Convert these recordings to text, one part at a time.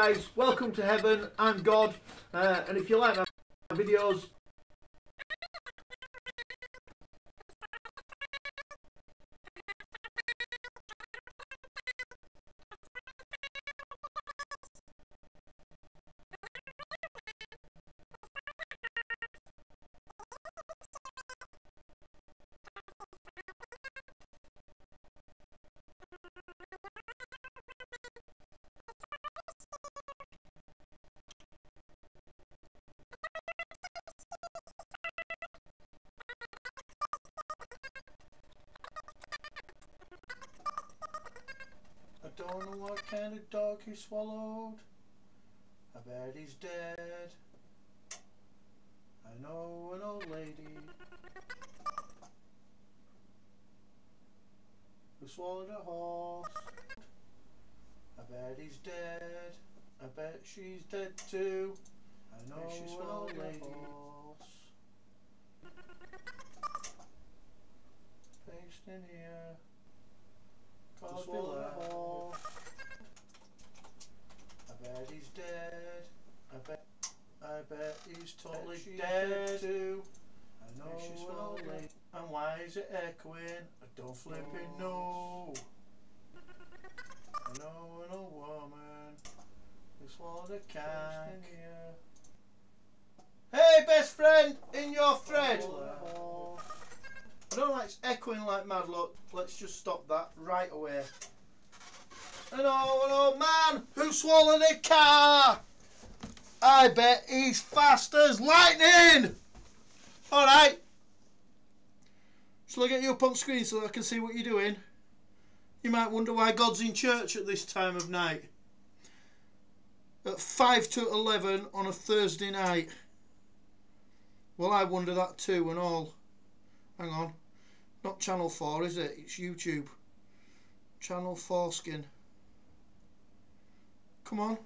Guys, welcome to heaven. I'm God, and if you like my videos, I don't know what kind of dog he swallowed. I bet he's dead. I know an old lady who swallowed a horse. I bet he's dead. I bet she's dead too. I know she swallowed a horse. Paste in here. God swallowed a horse. I bet he's dead. I bet he's totally dead too. I know she's swallowed. And why is it echoing? I don't flipping know. I know an old woman who swallowed a cat. Hey, best friend, in your thread. I don't like echoing like mad. Look, let's just stop that right away. An old man who swallowed a car. I bet he's fast as lightning. Alright. Shall I get you up on screen so that I can see what you're doing? You might wonder why God's in church at this time of night. At 5 to 11 on a Thursday night. Well, I wonder that too and all. Hang on. Not Channel 4, is it? It's YouTube. Channel 4 Skin. Come on.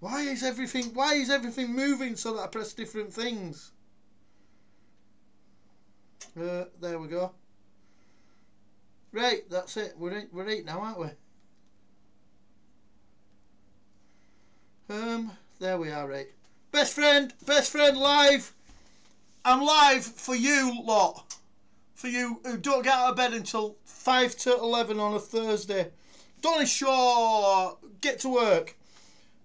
Why is everything moving so that I press different things? There we go. Right, that's it. We're 8 now, aren't we? There we are, right. Best friend live. I'm live for you lot. For you who don't get out of bed until 5 to 11 on a Thursday. Donny Shaw, get to work.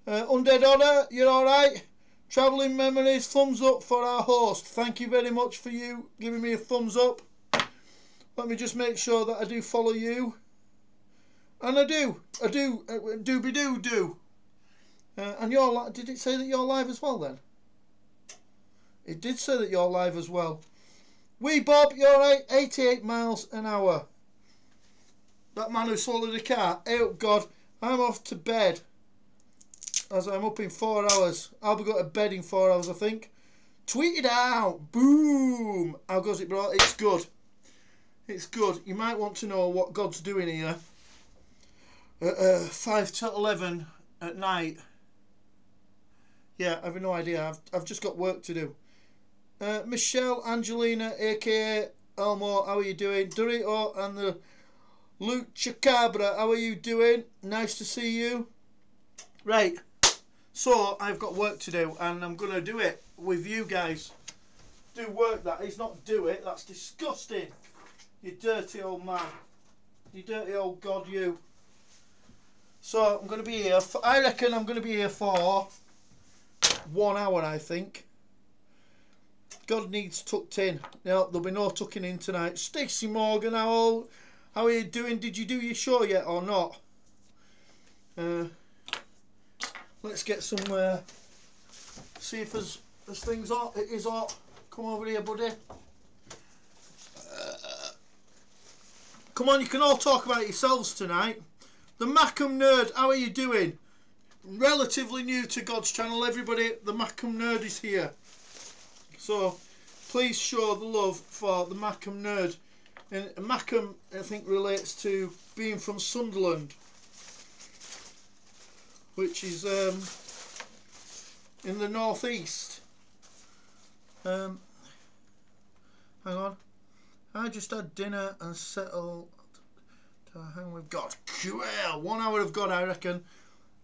Undead Order, you're alright? Travelling Memories, thumbs up for our host. Thank you very much for you giving me a thumbs up. Let me just make sure that I do follow you. And I do. Dooby-doo. And you're live. Did it say that you're live as well then? It did say that you're live as well. Wee Bob, you're right. 88 miles an hour. That man who swallowed a car. Oh God, I'm off to bed. As I'm up in 4 hours. I'll be going to bed in 4 hours, I think. Tweet it out. Boom. How goes it, bro? It's good. It's good. You might want to know what God's doing here. 5 to 11 at night. Yeah, I have no idea. I've just got work to do. Michelle, Angelina, aka Elmo, how are you doing? Dorito and the Lucha Cabra, how are you doing? Nice to see you. Right, so I've got work to do and I'm going to do it with you guys. Do work, that is, not do it. That's disgusting. You dirty old man. You dirty old God, you. So I'm going to be here. I reckon I'm going to be here for 1 hour, I think. God needs tucked in. Now, there'll be no tucking in tonight. Stacey Morgan, how are you doing? Did you do your show yet or not? Let's get some, see if there's things hot. It is hot. Come over here, buddy. Come on, you can all talk about it yourselves tonight. The Macam Nerd, how are you doing? Relatively new to God's channel, everybody. The Macam Nerd is here. So, please show the love for the Macam Nerd. And Macam, I think, relates to being from Sunderland, which is in the northeast. Hang on. I just had dinner and settled hang on, we've got 1 hour of God, I reckon.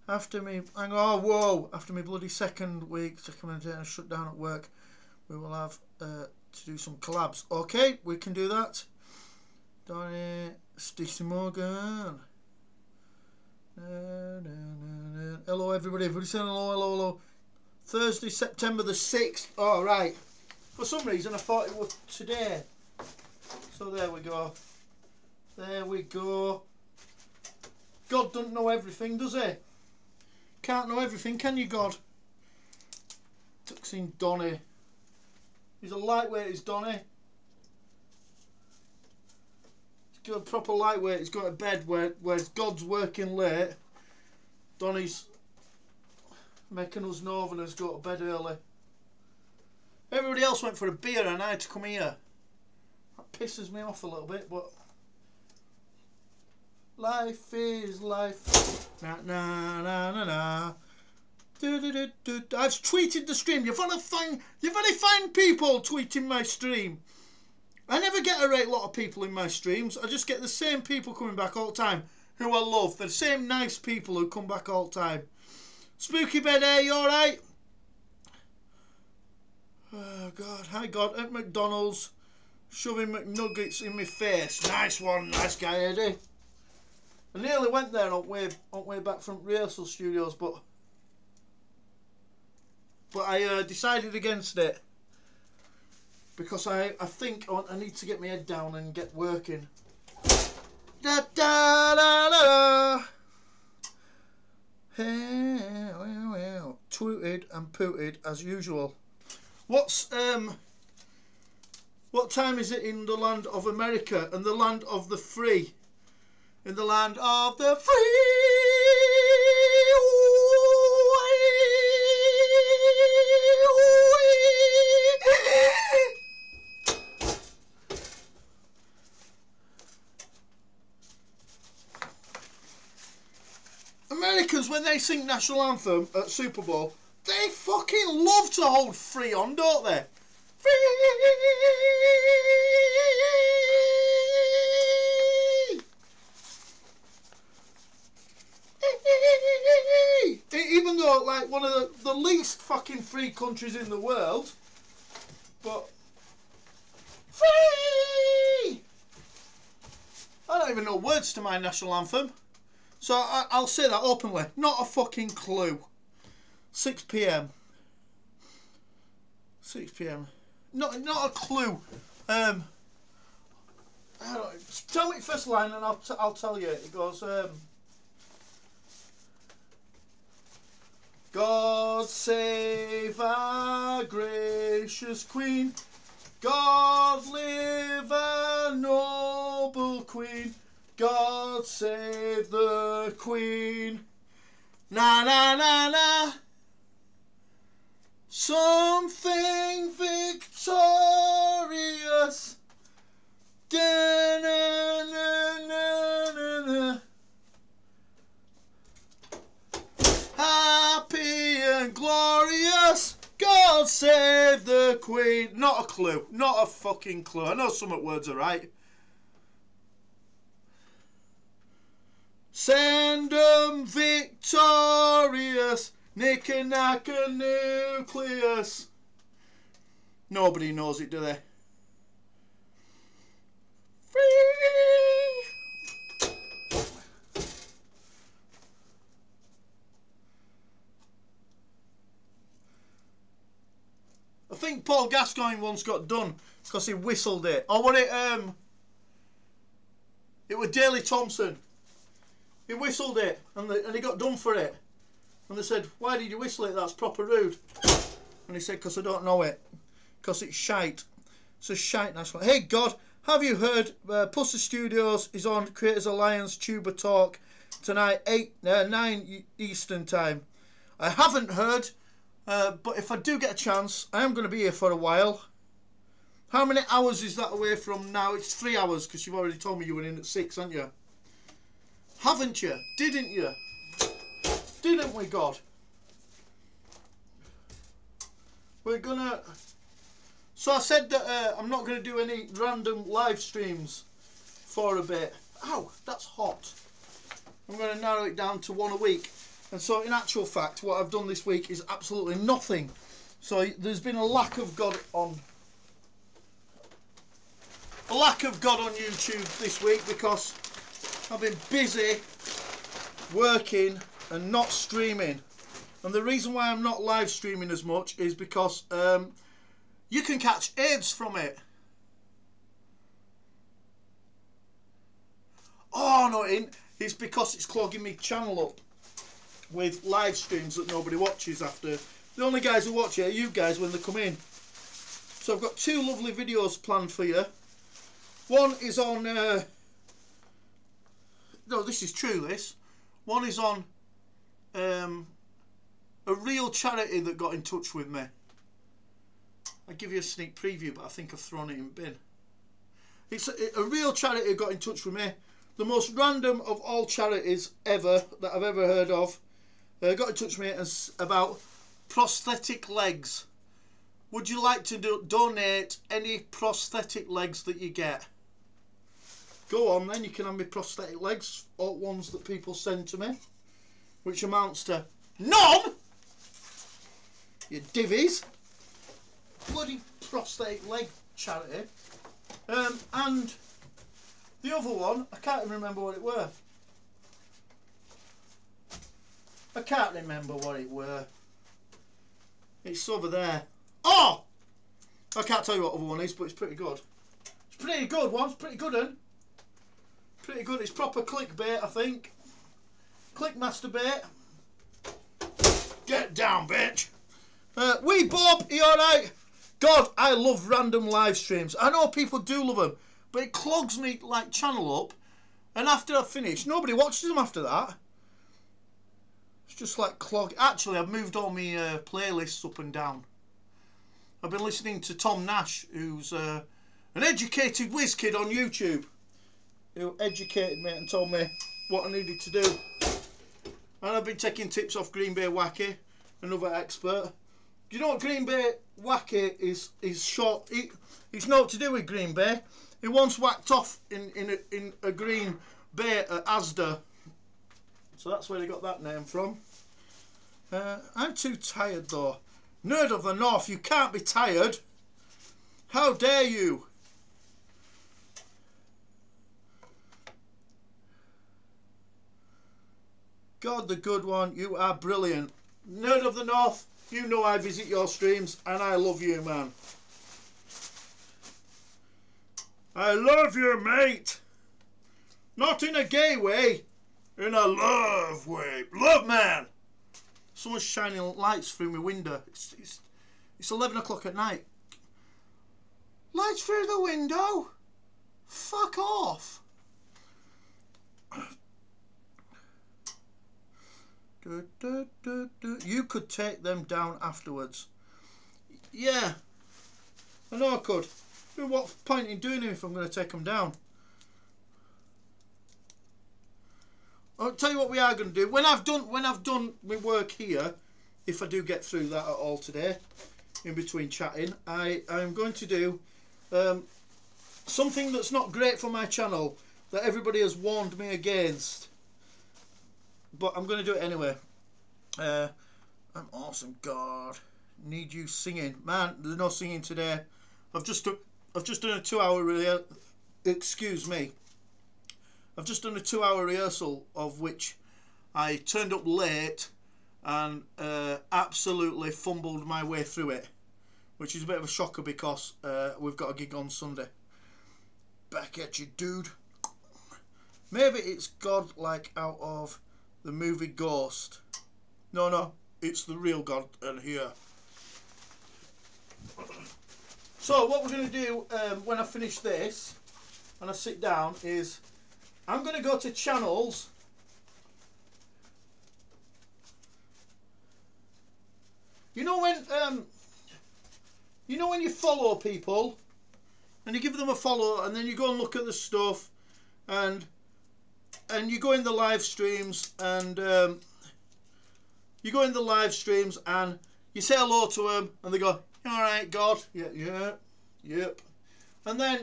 After me, hang on, whoa! After me bloody second week, second shut down at work, we will have to do some collabs. Okay, we can do that. Donny, Stacey Morgan. Hello, everybody. Everybody saying hello, hello, hello. Thursday, September the 6th. All right. For some reason, I thought it was today. So there we go. There we go. God doesn't know everything, does he? Can't know everything, can you, God? Tuxing Donny. He's a lightweight, is Donny. He's got a proper lightweight. He's got a bed where God's working late. Donny's making us northerners go to bed early. Everybody else went for a beer and I had to come here. That pisses me off a little bit, but life is life. Na na na na na. I've tweeted the stream. You're very fine people tweeting my stream. I never get a great lot of people in my streams. I just get the same people coming back all the time who I love. They're the same nice people who come back all the time. Spooky Bed, you alright? Oh God, hi God, at McDonald's, shoving McNuggets in my face. Nice one, nice guy, Eddie. I nearly went there on way back from rehearsal studios, but I decided against it because I think I need to get my head down and get working. Da da da da. Hey, well, tweeted and pooted as usual. What time is it in the land of America and the land of the free? In the land of the free. Americans, when they sing national anthem at Super Bowl, they fucking love to hold free on, don't they? Free! Even though, like, one of the least fucking free countries in the world, but free! I don't even know words to my national anthem. So I'll say that openly. Not a fucking clue. 6 PM. 6 PM. Not a clue. I don't, tell me the first line and I'll tell you. It goes. God save our gracious Queen. God live our noble Queen. God save the Queen. Na na na na. Something victorious. Da na na na na na. Happy and glorious. God save the Queen. Not a clue. Not a fucking clue. I know some words are right. Send 'em victorious, knicker-knacker nucleus. Nobody knows it, do they? Free! I think Paul Gascoigne once got done because he whistled it. Or was it was Daley Thompson. He whistled it, and he got done for it. And they said, "Why did you whistle it? That's proper rude." And he said, "Because I don't know it. Because it's shite." It's a shite nice one. Hey God, have you heard Pussy Studios is on Creators Alliance Tuber Talk tonight, 9 Eastern time? I haven't heard, but if I do get a chance, I am going to be here for a while. How many hours is that away from now? It's 3 hours, because you've already told me you were in at 6, haven't you? Haven't you? Didn't you? Didn't we, God? We're gonna... So I said that I'm not going to do any random live streams for a bit. ow, that's hot. I'm going to narrow it down to 1 a week. And so in actual fact, what I've done this week is absolutely nothing. So there's been a lack of God on YouTube this week because I've been busy working and not streaming. And the reason why I'm not live streaming as much is because you can catch AIDS from it. Oh no, it's because it's clogging my channel up with live streams that nobody watches after. The only guys who watch it are you guys when they come in. So I've got 2 lovely videos planned for you. One is on no, this is true, this. One is on a real charity that got in touch with me. I'll give you a sneak preview, but I think I've thrown it in bin. It's a real charity got in touch with me. The most random of all charities ever that I've ever heard of. Got in touch with me about prosthetic legs. Would you like to donate any prosthetic legs that you get? Go on then, you can have my prosthetic legs, all ones that people send to me, which amounts to none. You divvies. Bloody prosthetic leg charity. And the other one, I can't even remember what it were. I can't remember what it were. It's over there. Oh! I can't tell you what other one is, but it's pretty good. It's pretty good one. It's pretty good one. Pretty good. It's proper clickbait, I think. Click masturbate. Get down, bitch. Wee Bob, are you alright? God, I love random live streams. I know people do love them, but it clogs me like channel up. And after I've finished, nobody watches them after that. It's just like clog. Actually, I've moved all my playlists up and down. I've been listening to Tom Nash, who's an educated whiz kid on YouTube, who educated me and told me what I needed to do. And I've been taking tips off Green Bay Wacky, another expert. Do you know what Green Bay Wacky is short? It's not to do with Green Bay. He once whacked off in a Green Bay at Asda. So that's where he got that name from. I'm too tired though. Nerd of the North, you can't be tired. How dare you? God the good one, you are brilliant. Nerd of the North, you know I visit your streams and I love you, man. I love you, mate. Not in a gay way, in a love way. Love, man. Someone's shining lights through my window. It's 11 o'clock at night. Lights through the window? Fuck off. You could take them down afterwards. Yeah, I know I could. But what point in doing it if I'm going to take them down? I'll tell you what we are going to do. When I've done my work here, if I do get through that at all today, in between chatting, I'm going to do something that's not great for my channel that everybody has warned me against. But I'm going to do it anyway. I'm awesome, God. Need you singing, man. There's no singing today. I've just done a 2-hour excuse me. I've just done a 2-hour rehearsal of which I turned up late and absolutely fumbled my way through it, which is a bit of a shocker because we've got a gig on Sunday. Back at you, dude. Maybe it's God, like out of the movie Ghost. No, it's the real God and here. So what we're going to do when I finish this and I sit down is I'm going to go to channels. You know when you follow people and you give them a follow and then you go and look at the stuff and you go in the live streams and you go in the live streams and you say hello to them and they go, all right, God, yeah, yep. And then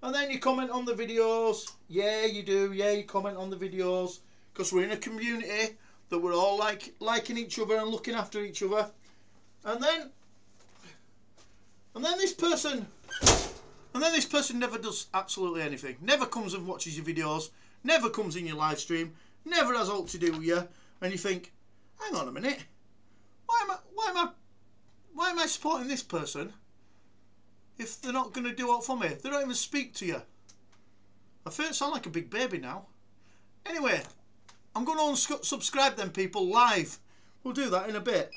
And then you comment on the videos. Yeah, you do. Yeah, you comment on the videos. Because we're in a community that we're all liking each other and looking after each other. And then this person never does absolutely anything. Never comes and watches your videos. Never comes in your live stream. Never has aught to do with you. And you think, hang on a minute. Why am I supporting this person if they're not going to do aught for me? They don't even speak to you. I feel sound like a big baby now. Anyway, I'm going to unsubscribe them people live. We'll do that in a bit.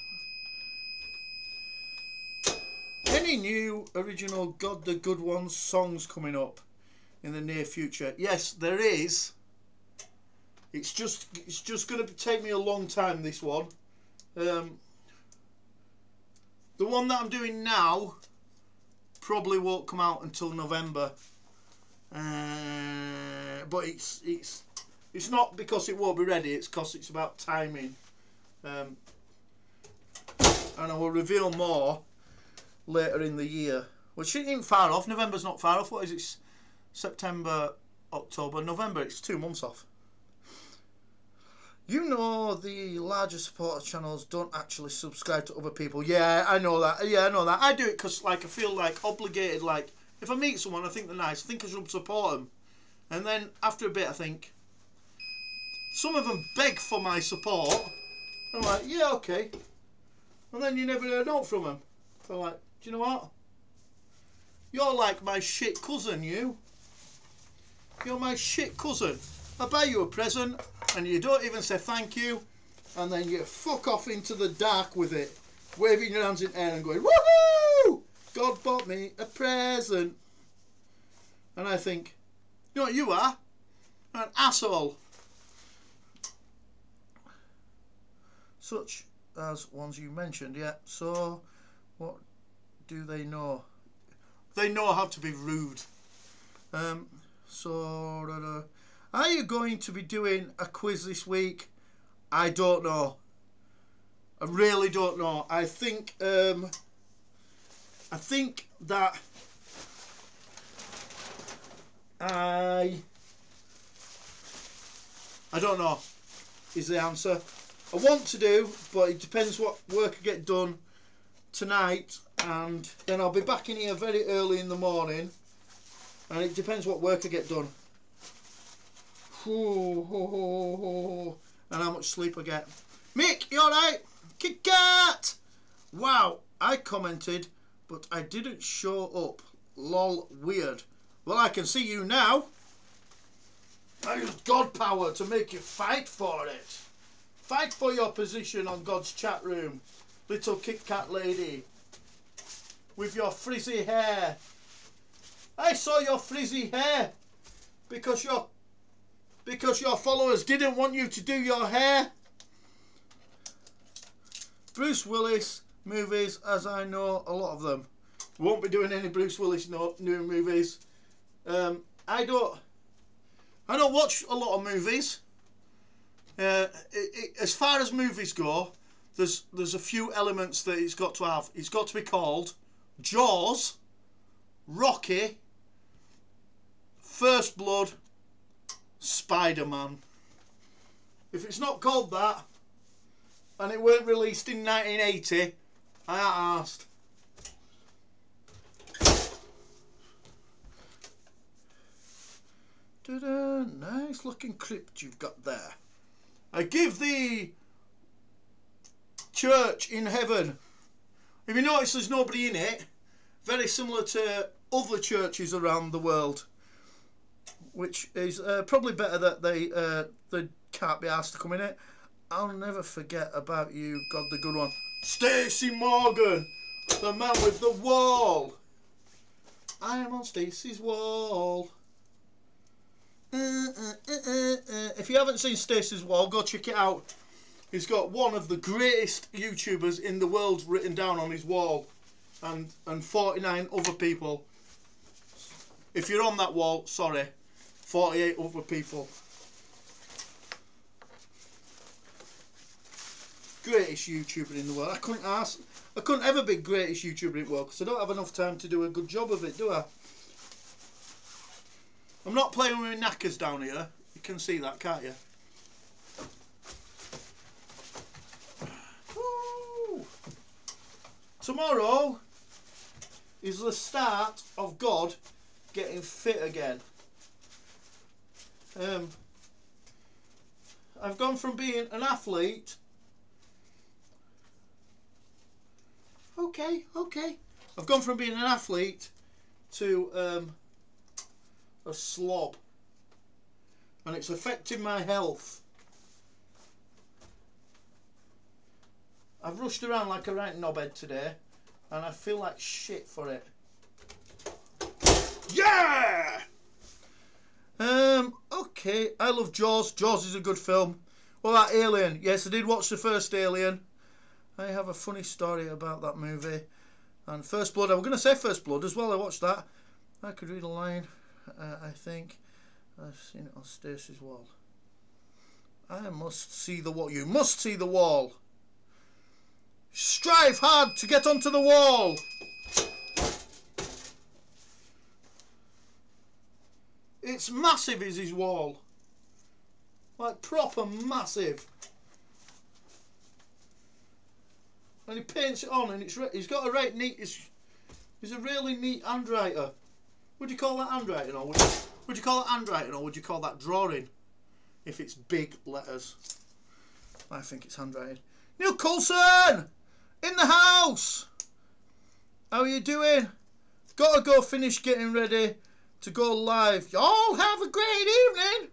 Any new original God the Good Ones songs coming up in the near future? Yes, there is. It's just going to take me a long time, this one. The one that I'm doing now probably won't come out until November. But it's not because it won't be ready, it's because it's about timing. And I will reveal more later in the year, which isn't far off. November's not far off. What is it? September, October, November. It's 2 months off. You know, the larger supporter channels don't actually subscribe to other people. Yeah, I know that. Yeah, I know that. I do it because, like, I feel like obligated. Like, if I meet someone, I think they're nice. I think I should support them. And then after a bit, I think some of them beg for my support. I'm like, yeah, okay. And then you never heard out from them. So like, do you know what? You're like my shit cousin, you. You're my shit cousin. I buy you a present and you don't even say thank you, and then you fuck off into the dark with it, waving your hands in the air and going, woohoo! God bought me a present. And I think, you know what you are? You're an asshole. Such as ones you mentioned, yeah. So, what do they know? They know how to be rude. Are you going to be doing a quiz this week? I don't know. I really don't know. I think that I don't know is the answer. I want to do, but it depends what work I get done tonight, and then I'll be back in here very early in the morning, and it depends what work I get done. And how much sleep I get. Mick, you alright? Kit Kat! Wow, I commented, but I didn't show up. Lol, weird. Well, I can see you now. I use God power to make you fight for it. Fight for your position on God's chat room, little Kit Kat lady. With your frizzy hair. I saw your frizzy hair because your followers didn't want you to do your hair. Bruce Willis movies, as I know a lot of them. Won't be doing any Bruce Willis new movies. I don't watch a lot of movies. As far as movies go, there's a few elements that it's got to have. It's got to be called Jaws, Rocky, First Blood, Spider-Man. If it's not called that, and it weren't released in 1980, I ain't asked. Nice looking crypt you've got there. I give thee church in heaven. If you notice there's nobody in it, very similar to other churches around the world, which is probably better that they can't be asked to come in it. I'll never forget about you, God the Good One. Stacey Morgan, the man with the wall. I am on Stacey's wall. If you haven't seen Stacey's wall, go check it out. He's got one of the greatest YouTubers in the world written down on his wall, and 49 other people. If you're on that wall, sorry, 48 other people. Greatest YouTuber in the world. I couldn't ever be greatest YouTuber in the world because I don't have enough time to do a good job of it, do I? I'm not playing with my knackers down here. You can see that, can't you? Woo. Tomorrow is the start of God getting fit again. I've gone from being an athlete. Okay. I've gone from being an athlete to a slob, and it's affecting my health. I've rushed around like a right knobhead today, and I feel like shit for it. Yeah! Okay, I love Jaws. Jaws is a good film. What about Alien? Yes, I did watch the first Alien. I have a funny story about that movie. And First Blood, I was going to say First Blood as well, I watched that. I could read a line, I think. I've seen it on Stacey's wall. I must see the wall. You must see the wall. Strive hard to get onto the wall. It's massive, is his wall. Like proper massive. And he paints it on, and he's got a right neat. He's a really neat handwriter. Would you call that handwriting, or would you call it handwriting, or would you call that drawing? If it's big letters, I think it's handwriting. Neil Coulson in the house. How are you doing? Gotta go finish getting ready to go live. Y'all have a great evening.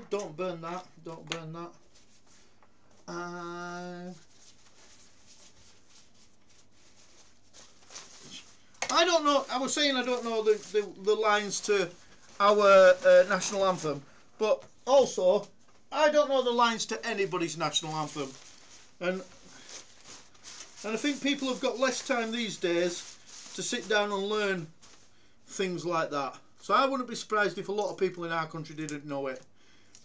Don't burn that. Don't burn that. I don't know. I was saying I don't know the lines to our national anthem, but also I don't know the lines to anybody's national anthem, and I think people have got less time these days to sit down and learn things like that. So I wouldn't be surprised if a lot of people in our country didn't know it.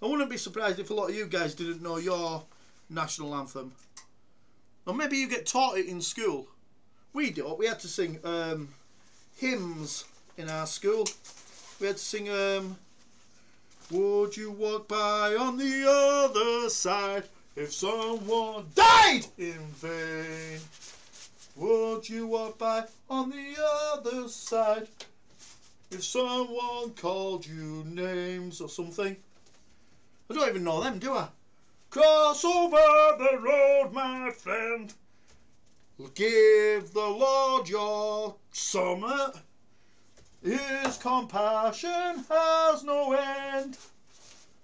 I wouldn't be surprised if a lot of you guys didn't know your national anthem. Or maybe you get taught it in school. We don't. We had to sing hymns in our school. We had to sing would you walk by on the other side if someone died in vain? Would you walk by on the other side if someone called you names or something? I don't even know them, do I? Cross over the road, my friend. Give the Lord your summit. His compassion has no end.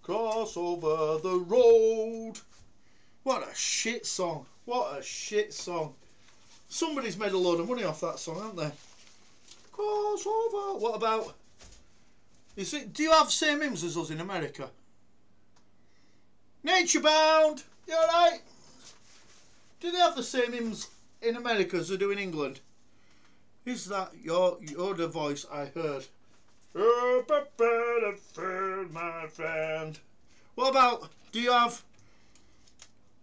Cross over the road. What a shit song. What a shit song. Somebody's made a load of money off that song, haven't they? Cross over. What about... do you have the same hymns as us in America? Nature Bound. You alright? Do they have the same hymns in America as they do in England? Is that your the voice I heard? Oh, my friend. What about, do you have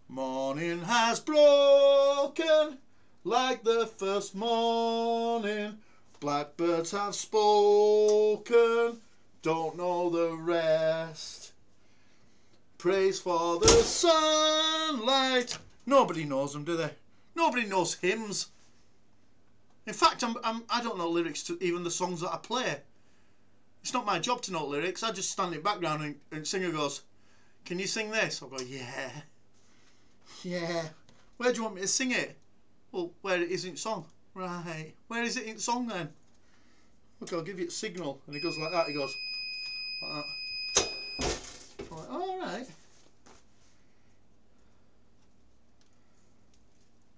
morning has broken like the first morning, blackbirds have spoken, don't know the rest, praise for the sunlight. Nobody knows them, do they? Nobody knows hymns. In fact, I don't know lyrics to even the songs that I play. It's not my job to know lyrics. I just stand in the background and singer goes, can you sing this? I'll go, yeah. Yeah. Where do you want me to sing it? Well, where it is in song. Right. Where is it in song then? Look, I'll give you a signal. And he goes like that. He goes like that. I'm like, all right.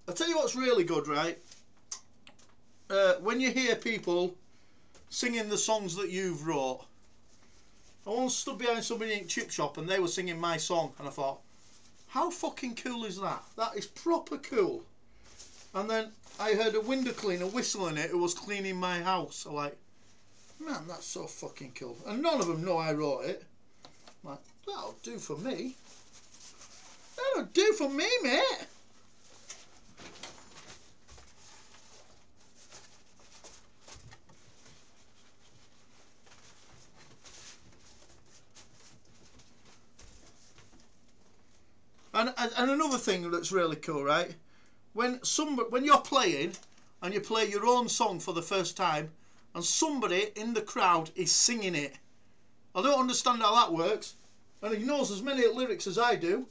I'll tell you what's really good, right? When you hear people singing the songs that you've wrote. I once stood behind somebody in a chip shop and they were singing my song, and I thought, how fucking cool is that? That is proper cool. And then I heard a window cleaner whistling it who was cleaning my house. I'm like, man, that's so fucking cool. And none of them know I wrote it. I'm like, that'll do for me. That'll do for me, mate. And another thing that's really cool, right? When you're playing and you play your own song for the first time and somebody in the crowd is singing it. I don't understand how that works. And he knows as many lyrics as I do.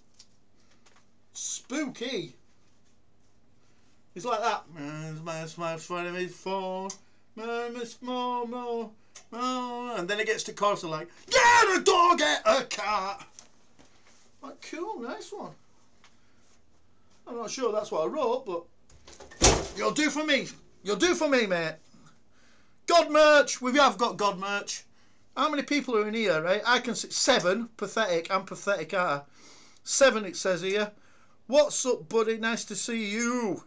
Spooky. He's like that. And then he gets to chorus and like, get a dog, get a cat. Like, cool, nice one. I'm not sure that's what I wrote, but you'll do for me. You'll do for me, mate. God merch. We have got God merch. How many people are in here, right? I can see 7. Pathetic. I'm pathetic, aren't I? 7 it says here. What's up, buddy? Nice to see you.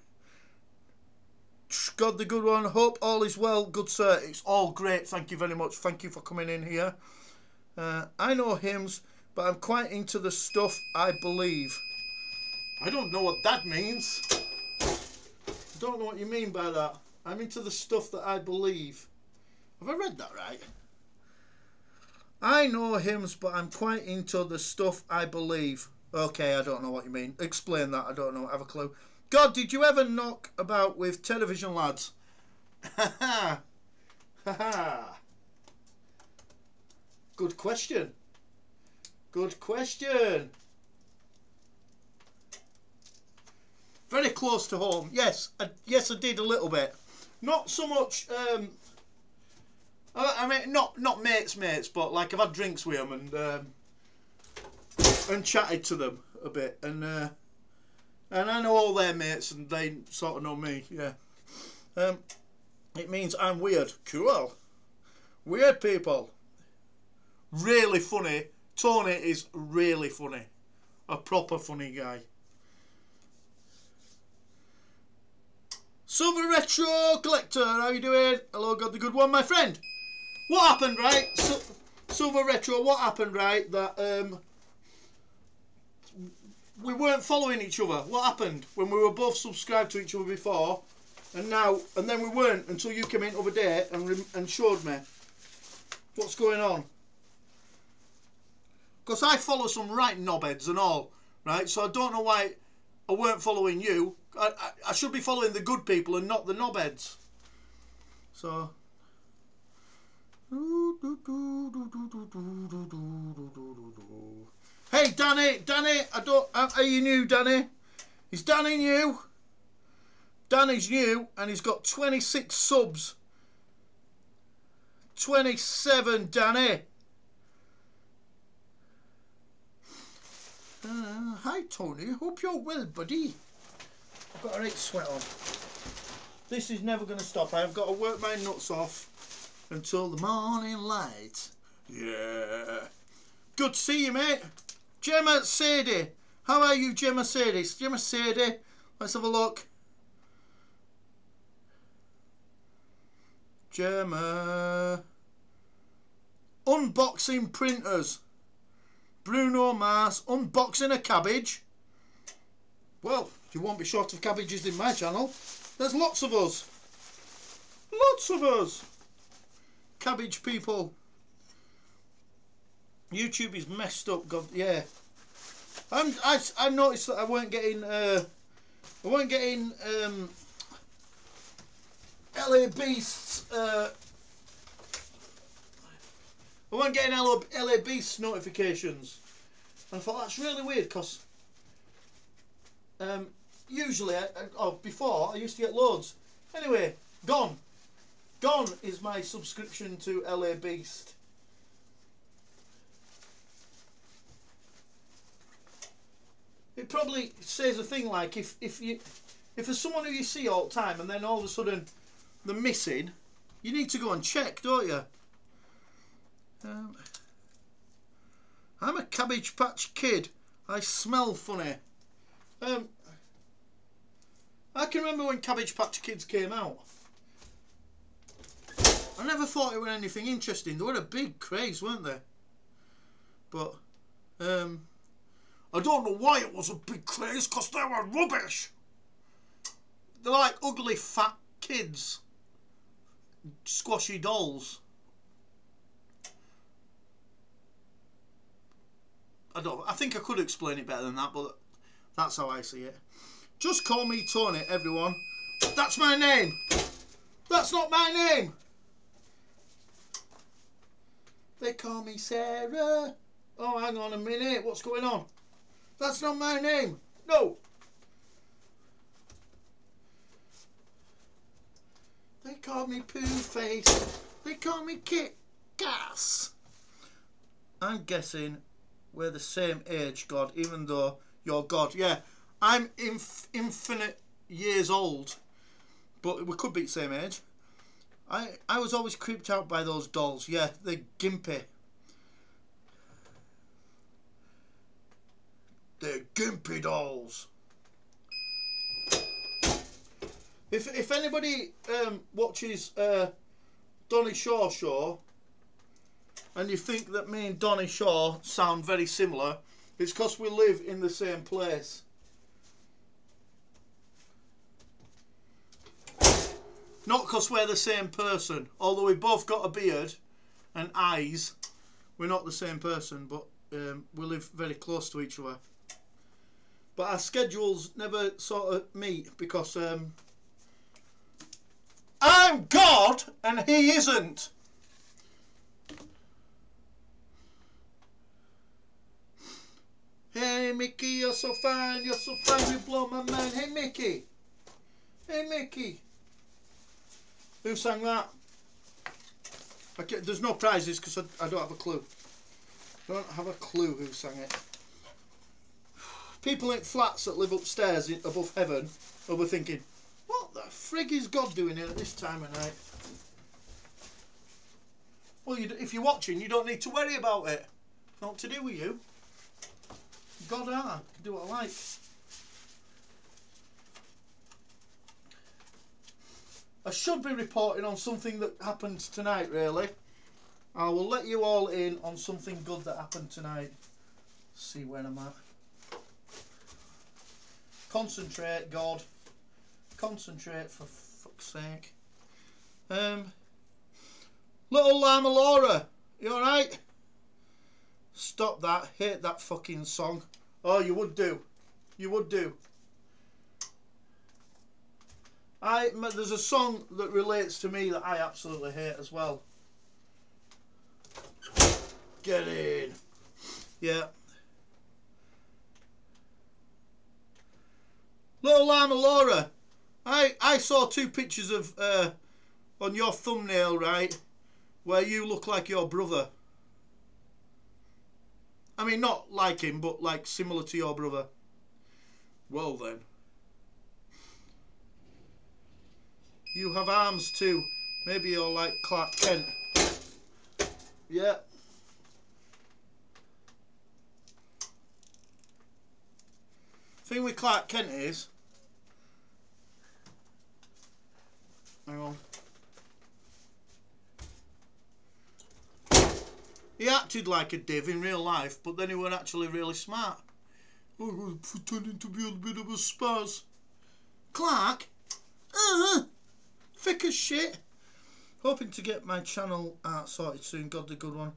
God the good one. Hope all is well. Good sir. It's all great. Thank you very much. Thank you for coming in here. I know hymns, but I'm quite into the stuff I believe. I don't know what that means. I don't know what you mean by that. I'm into the stuff that I believe. Have I read that right? I know hymns, but I'm quite into the stuff I believe. Okay, I don't know what you mean. Explain that. I don't know. I have a clue. God, did you ever knock about with television lads? Ha ha. Ha ha. Good question. Good question. Very close to home. Yes, yes, I did a little bit. Not so much. I mean, not mates, but like I've had drinks with them and chatted to them a bit, and I know all their mates, and they sort of know me. Yeah. It means I'm weird. Cool. Weird people. Really funny. Tony is really funny. A proper funny guy. Silver Retro Collector, how you doing? Hello, God the good one, my friend. What happened, right? Silver Retro, what happened, right? That we weren't following each other. What happened when we were both subscribed to each other before, and then we weren't until you came in the other day and showed me. What's going on? Because I follow some right knobheads and all, right? So I don't know why I weren't following you. I should be following the good people and not the knobheads. So. Hey, Danny, are you new, Danny? Is Danny new? Danny's new, and he's got 26 subs. 27, Danny. Hi, Tony. Hope you're well, buddy. I've got a right sweat on. This is never going to stop. I've got to work my nuts off until the morning light. Yeah. Good to see you, mate. Gemma Sadie. How are you, Gemma Sadie? Gemma Sadie. Let's have a look. Gemma. Unboxing printers. Bruno Mars. Unboxing a cabbage. Well, you won't be short of cabbages in my channel. There's lots of us. Lots of us. Cabbage people. YouTube is messed up. God, yeah. I noticed that I weren't getting LA Beasts. I weren't getting LA Beasts notifications. And I thought that's really weird because usually, before I used to get loads. Anyway, gone. Gone is my subscription to LA Beast. It probably says a thing like if there's someone who you see all the time and then all of a sudden they're missing, you need to go and check, don't you? I'm a Cabbage Patch Kid. I smell funny. I can remember when Cabbage Patch Kids came out. I never thought it was anything interesting. They were a big craze, weren't they? But a I don't know why it was a big craze, because they were rubbish. They're like ugly fat kids. Squashy dolls. I think I could explain it better than that, but that's how I see it. Just call me Tony, everyone. That's my name. That's not my name. They call me Sarah. Oh, hang on a minute. What's going on? That's not my name. No. They call me Pooh Face. They call me Kit Gas. I'm guessing we're the same age, God, even though you're God. Yeah, I'm infinite years old, but we could be the same age. I was always creeped out by those dolls. Yeah, they're gimpy. They're gimpy dolls. If anybody watches Donny Shaw show, and you think that me and Donny Shaw sound very similar, it's because we live in the same place. Not because we're the same person. Although we both got a beard and eyes, we're not the same person, but we live very close to each other. But our schedules never sort of meet because I'm God and he isn't. Hey Mickey, you're so fine, you blow my mind. Hey Mickey. Hey Mickey. Who sang that? There's no prizes because I don't have a clue. I don't have a clue who sang it. People in flats that live upstairs above heaven will be thinking, what the frig is God doing here at this time of night? Well, if you're watching, you don't need to worry about it. Not to do with you. God, I can do what I like. I should be reporting on something that happened tonight, really. I will let you all in on something good that happened tonight. Let's see where I'm at. Concentrate, God. Concentrate, for fuck's sake. Little Llama Laura, you alright? Stop that. Hate that fucking song. Oh, you would do. You would do. There's a song that relates to me that I absolutely hate as well. Get in. Yeah. Little Llama Laura. I saw two pictures of on your thumbnail, right, where you look like your brother. I mean, not like him, but like similar to your brother. Well then. You have arms too. Maybe you're like Clark Kent. Yeah. Thing with Clark Kent is... Hang on. He acted like a div in real life, but then he weren't actually really smart. Oh, he was pretending to be a bit of a spaz. Clark? Thick as shit. Hoping to get my channel sorted soon. Got the good one.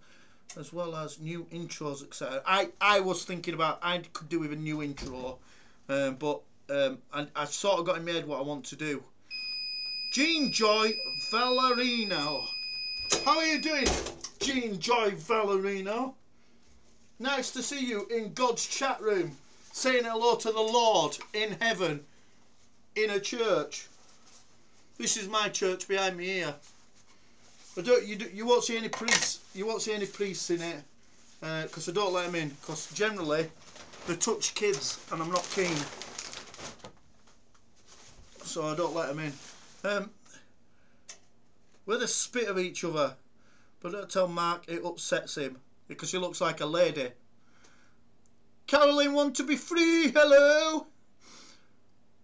As well as new intros, etc. I was thinking about, I could do with a new intro. But I sort of got it made what I want to do. Jean Joy Valerino. How are you doing, Jean Joy Valerino? Nice to see you in God's chat room, saying hello to the Lord in heaven, in a church. This is my church behind me here. But you won't see any priests. You won't see any priests in it, because I don't let them in. Because generally, they touch kids, and I'm not keen. So I don't let them in. We're the spit of each other, but don't tell Mark it upsets him because he looks like a lady. Caroline want to be free. Hello.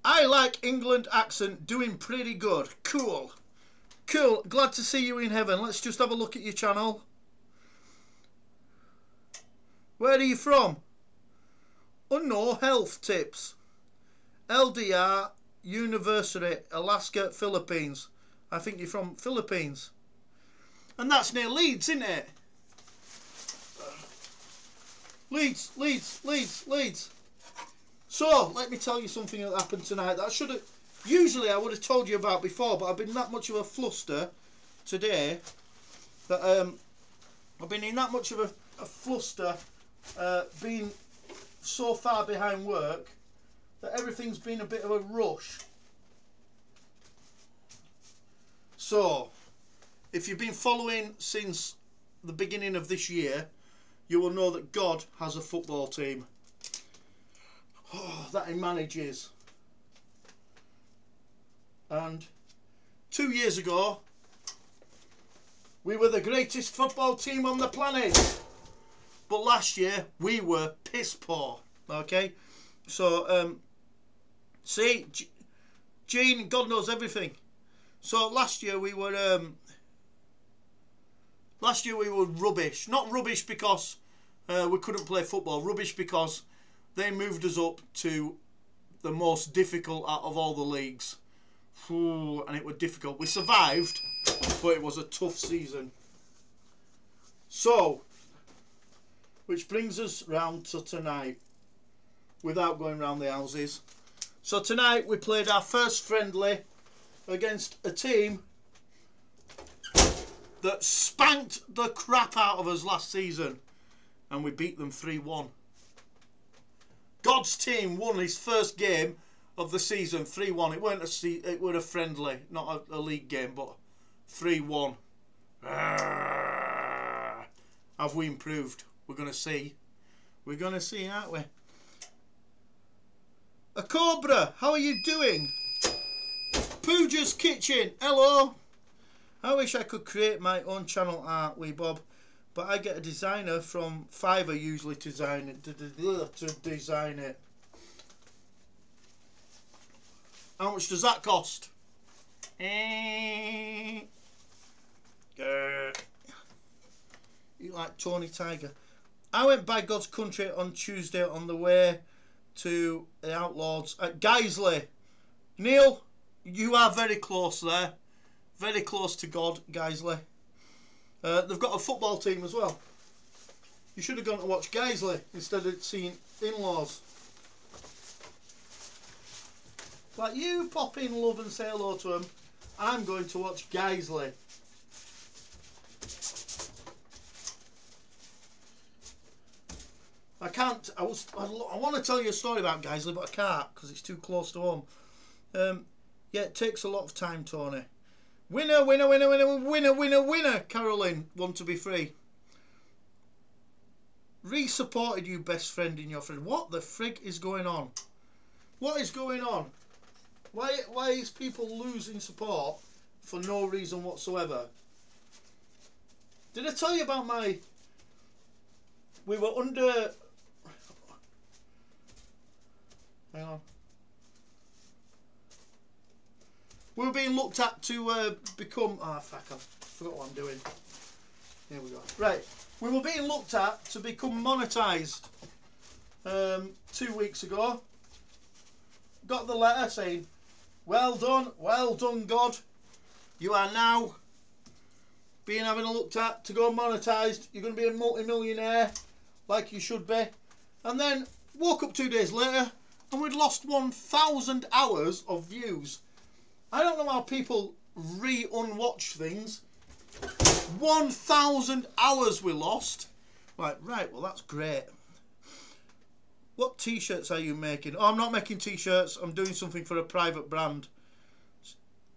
I like England accent, doing pretty good. Cool. Cool. Glad to see you in heaven. Let's just have a look at your channel. Where are you from? no health tips. LDR, University, Alaska, Philippines. I think you're from Philippines. And that's near Leeds, isn't it? Leeds. So, let me tell you something that happened tonight that I should have... Usually I would have told you about before, but I've been that much of a fluster today that I've been in that much of a fluster being so far behind work that everything's been a bit of a rush. So, if you've been following since the beginning of this year, you will know that God has a football team that he manages. And 2 years ago, we were the greatest football team on the planet. But last year, we were piss poor. Okay? So, see, Gene, God knows everything. So last year we were rubbish. Not rubbish because we couldn't play football. Rubbish because they moved us up to the most difficult out of all the leagues. And it was difficult. We survived, but it was a tough season. So, which brings us round to tonight, without going round the houses. So tonight we played our first friendly against a team that spanked the crap out of us last season, and we beat them 3-1. God's team won his first game of the season 3-1. It weren't a friendly, not a league game, but 3-1. Have we improved? We're going to see. We're going to see, aren't we? A Cobra, how are you doing? Pooja's Kitchen, hello. I wish I could create my own channel art, wee Bob, but I get a designer from Fiverr usually to design it. How much does that cost? You like Tony Tiger. I went by God's Country on Tuesday on the way to the Outlaws at Guiseley. Neil, you are very close there. Very close to God, Guiseley. They've got a football team as well. You should have gone to watch Guiseley instead of seeing In-Laws. Like, you pop in, love, and say hello to them. I'm going to watch Guiseley. I can't. I want to tell you a story about Guiseley, but I can't because it's too close to home. Yeah, it takes a lot of time, Tony. Winner, winner, winner, winner, winner, winner, winner. Caroline, want to be free. Re-supported you, best friend in your friend. What the frig is going on? What is going on? Why is people losing support for no reason whatsoever? Did I tell you about my... We were under... Hang on. We were being looked at to become... Ah, fuck, I forgot what I'm doing. Here we go. Right. We were being looked at to become monetised 2 weeks ago. Got the letter saying, well done, God. You are now being having a looked at to go monetised. You're going to be a multi-millionaire like you should be. And then woke up 2 days later and we'd lost 1,000 hours of views. I don't know how people re-unwatch things. 1,000 hours we lost. Right, well that's great. What t-shirts are you making? Oh, I'm not making t-shirts. I'm doing something for a private brand.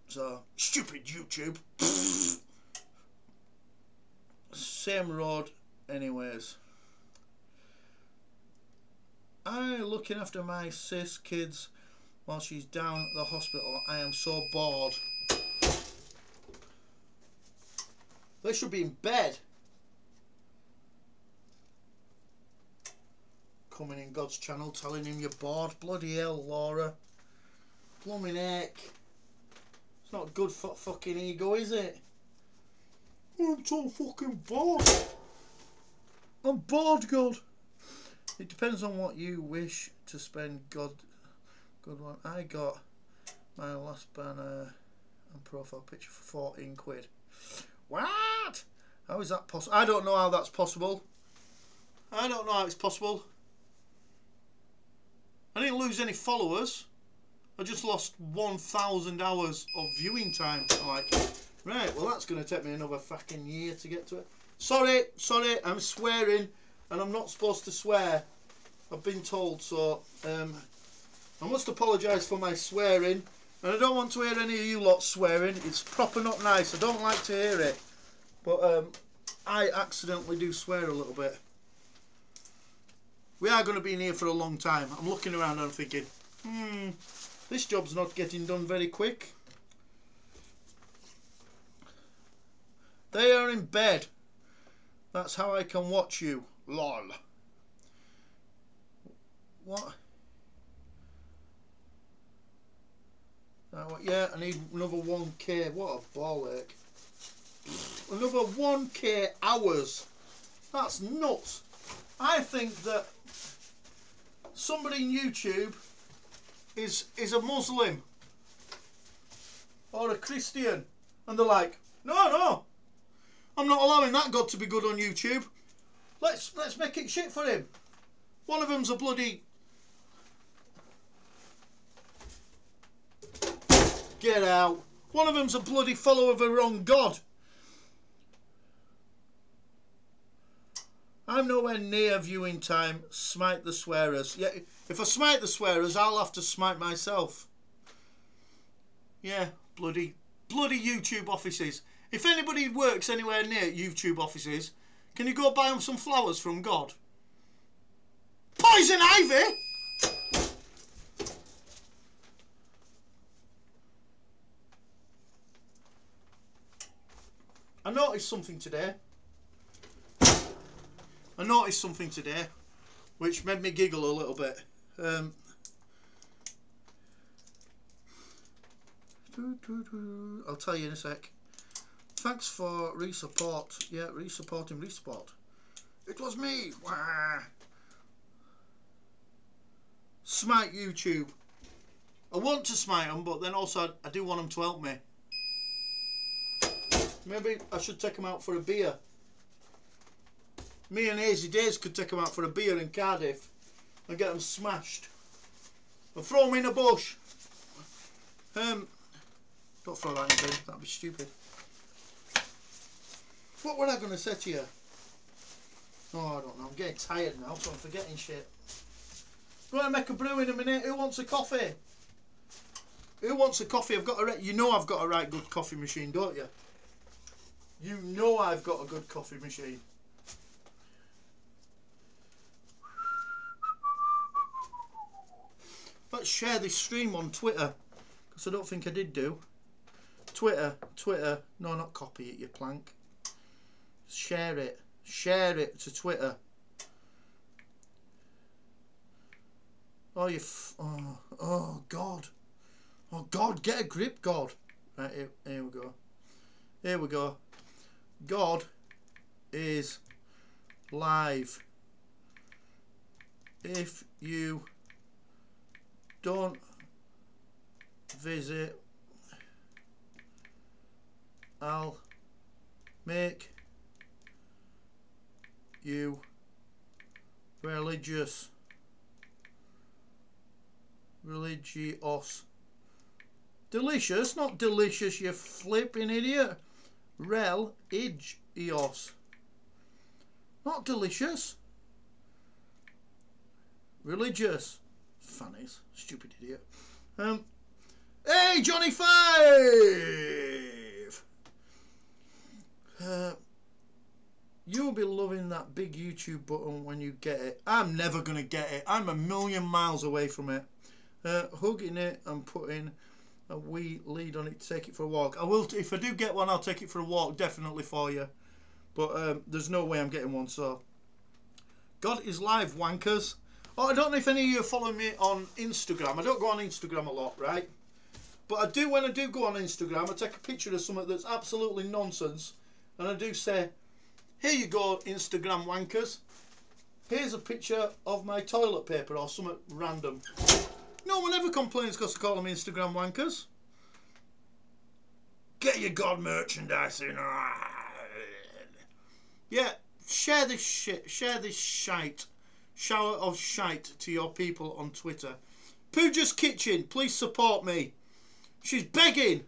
So, stupid YouTube. Same road anyways. I'm looking after my sis kids while she's down at the hospital. I am so bored. They should be in bed. Coming in God's channel telling him you're bored. Bloody hell, Laura. Blooming heck. It's not good for fucking ego, is it? I'm so fucking bored. I'm bored, God. It depends on what you wish to spend. Good one. I got my last banner and profile picture for 14 quid. What? How is that possible? I don't know how that's possible. I don't know how it's possible. I didn't lose any followers. I just lost 1,000 hours of viewing time. I'm like, right, well that's going to take me another fucking year to get to it. Sorry, I'm swearing and I'm not supposed to swear. I've been told, so I must apologise for my swearing. And I don't want to hear any of you lot swearing. It's proper not nice. I don't like to hear it. But I accidentally do swear a little bit. We are going to be in here for a long time. I'm looking around and I'm thinking, this job's not getting done very quick. They are in bed. That's how I can watch you. Lol. What? Yeah, I need another 1k. What a ball ache. Another 1k hours. That's nuts. I think that somebody in YouTube is a Muslim or a Christian, and they're like, no, I'm not allowing that God to be good on YouTube. Let's make it shit for him. One of them's a bloody... Get out. One of them's a bloody follower of a wrong God. I'm nowhere near viewing time. Smite the swearers. Yeah, if I smite the swearers, I'll have to smite myself. Yeah, bloody YouTube offices. If anybody works anywhere near YouTube offices, can you go buy them some flowers from God? Poison ivy? I noticed something today. Which made me giggle a little bit. I'll tell you in a sec. Thanks for resupport. Yeah, resupporting resupport. It was me. Wah. Smite YouTube. I want to smite them, but then also I do want them to help me. Maybe I should take them out for a beer. Me and Hazy Days could take them out for a beer in Cardiff and get them smashed. And throw them in a bush. Don't throw that in the bin, that'd be stupid. What were I going to say to you? Oh, I don't know, I'm getting tired now, so I'm forgetting shit. Going to make a brew in a minute. Who wants a coffee? Who wants a coffee? You know I've got a right good coffee machine, don't you? You know I've got a good coffee machine. Let's share this stream on Twitter, because I don't think I did do. Twitter, no, not copy it, you plank. Share it to Twitter. Oh, oh God. Oh God, get a grip, God. Right, here we go. Here we go. God is live. If you don't visit, I'll make you religious. Religious. Delicious, not delicious, you flipping idiot. Religious. Not delicious. Religious. Fannies. Stupid idiot. Hey, Johnny 5! You'll be loving that big YouTube button when you get it. I'm never going to get it. I'm a million miles away from it. Hugging it and putting a wee lead on it to take it for a walk. I will, if I do get one, I'll take it for a walk, definitely for you. But there's no way I'm getting one, so. God is live, wankers. Oh, I don't know if any of you are following me on Instagram. I don't go on Instagram a lot, right? But I do, when I do go on Instagram, I take a picture of something that's absolutely nonsense. And I do say, here you go, Instagram wankers. Here's a picture of my toilet paper or something random. No one ever complains because I call them Instagram wankers. Get your God merchandise in. Yeah, share this shit. Share this shite. Shower of shite to your people on Twitter. Pooja's Kitchen, please support me. She's begging.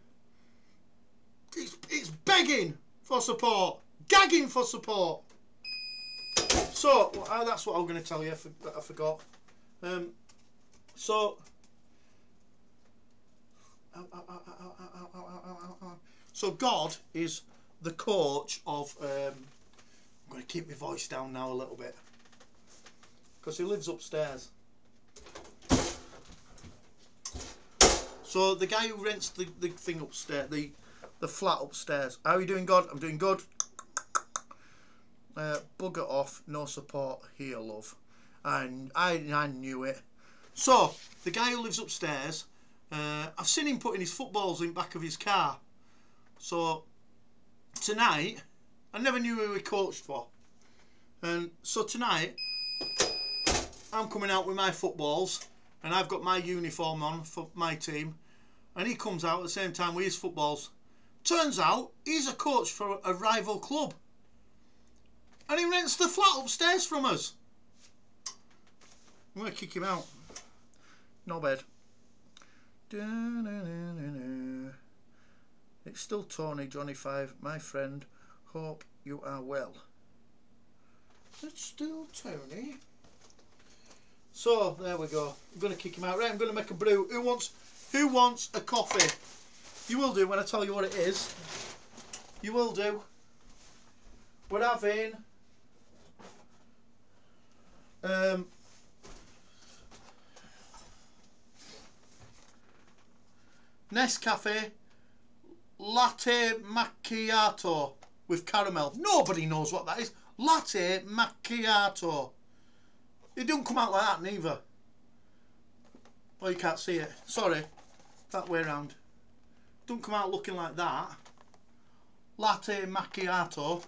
It's begging for support. Gagging for support. So, that's what I'm going to tell you that I forgot. So God is the coach of... I'm going to keep my voice down now a little bit. Because he lives upstairs. So the guy who rents the thing upstairs, the flat upstairs. How are you doing, God? I'm doing good. Bugger off, no support here, love. And I knew it. So the guy who lives upstairs, I've seen him putting his footballs in the back of his car. So tonight, I never knew who he coached for. And so tonight, I'm coming out with my footballs, and I've got my uniform on for my team, and he comes out at the same time with his footballs. Turns out he's a coach for a rival club, and he rents the flat upstairs from us. I'm going to kick him out. No bed. It's still Tony, Johnny 5, my friend. Hope you are well. It's still Tony. So there we go. I'm going to kick him out. Right, I'm going to make a brew. Who wants a coffee? You will do when I tell you what it is. You will do. We're having Nescafe Latte Macchiato with caramel. Nobody knows what that is. Latte Macchiato. It don't come out like that neither. Well, you can't see it. Sorry. That way around. Don't come out looking like that. Latte Macchiato.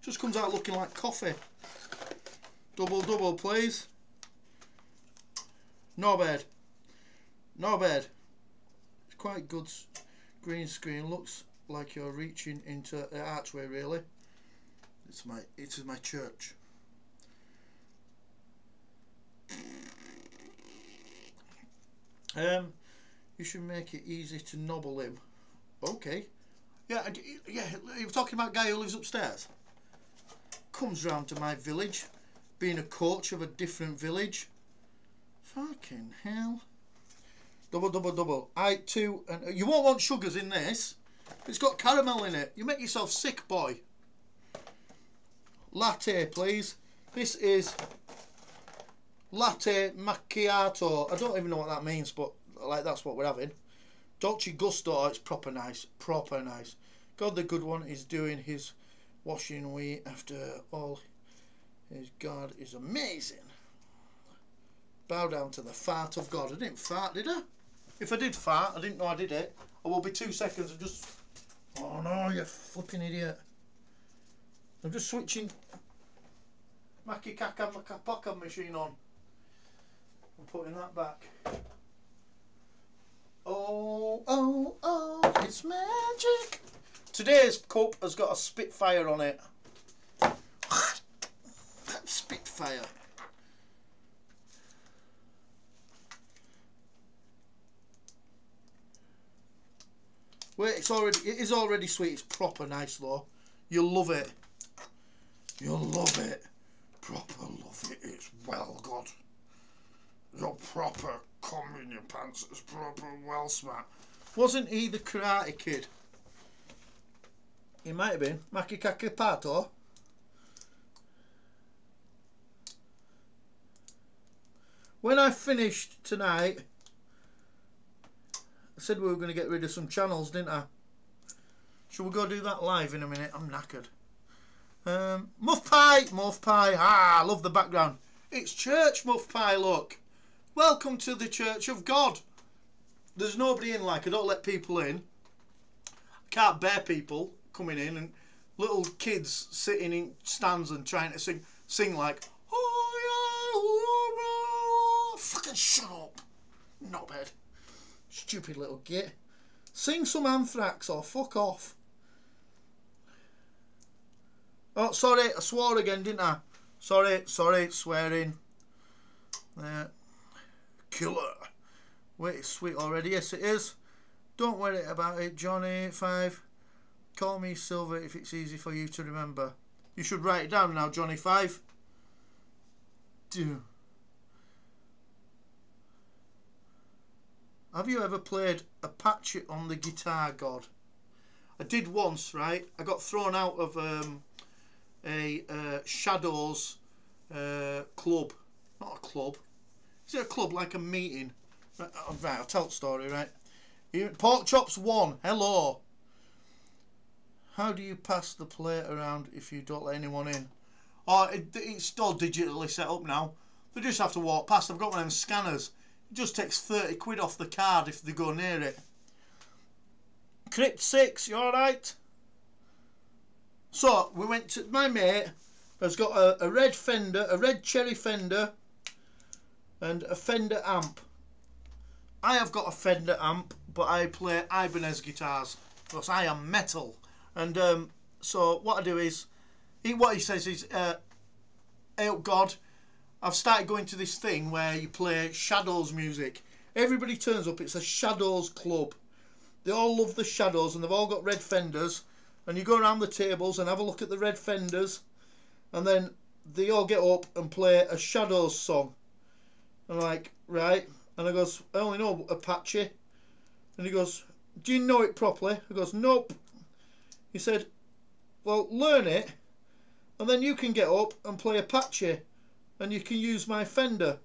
Just comes out looking like coffee. Double, please. No bed. No bed. It's quite good. Green screen. Looks like you're reaching into the archway, really. It is my church. You should make it easy to nobble him. Okay. Yeah. You're talking about a guy who lives upstairs. Comes round to my village, being a coach of a different village. Fucking hell. Double. I too, and you won't want sugars in this. It's got caramel in it. You make yourself sick, boy. Latte, please. This is Latte Macchiato. I don't even know what that means, but like that's what we're having. Dolce Gusto. It's proper nice. Proper nice. God, the good one is doing his washing we after all. His God is amazing. Bow down to the fart of God. I didn't fart, did I? If I did fart, I didn't know I did it. I will be 2 seconds and just... Oh no, you flipping idiot. I'm just switching Mackie Kaka Pocket machine on. I'm putting that back. Oh, it's magic. Today's cup has got a Spitfire on it. Spitfire. Wait, it is already sweet. It's proper nice though. You'll love it. You'll love it. Proper love it. It's well good. You're proper cum in your pants. It's proper well smart. Wasn't he the Karate Kid? He might have been. Maki Kakipato. When I finished tonight, I said we were going to get rid of some channels, didn't I? Shall we go do that live in a minute? I'm knackered. Muff Pie. Ah, I love the background. It's church, Muff Pie, look. Welcome to the Church of God. There's nobody in, like, I don't let people in. I can't bear people coming in and little kids sitting in stands and trying to sing like, oh said shut up. Knobhead. Stupid little git. Sing some Anthrax or fuck off. Oh, sorry, I swore again, didn't I? Sorry, swearing. Killer. Wait, it's sweet already. Yes, it is. Don't worry about it, Johnny5. Call me Silver if it's easy for you to remember. You should write it down now, Johnny5. Do. Have you ever played Apache on the guitar, God? I did once, right? I got thrown out of a Shadows club. Not a club. Is it a club like a meeting? Right, I'll tell the story, right? Pork Chops 1. Hello. How do you pass the plate around if you don't let anyone in? Oh, it's all digitally set up now. They just have to walk past. I've got one of them scanners. It just takes 30 quid off the card if they go near it. Crypt 6, you alright? So, we went to... My mate has got a red Fender, a red cherry Fender, and a Fender amp. I have got a Fender amp, but I play Ibanez guitars, because I am metal. And so, what I do is... What he says is... Hey up God, I've started going to this thing where you play Shadows music. Everybody turns up, it's a Shadows club. They all love the Shadows and they've all got red Fenders. And you go around the tables and have a look at the red Fenders. And then they all get up and play a Shadows song. And I'm like, right. And I goes, I only know Apache. And he goes, do you know it properly? I goes, nope. He said, well, learn it. And then you can get up and play Apache. And you can use my Fender.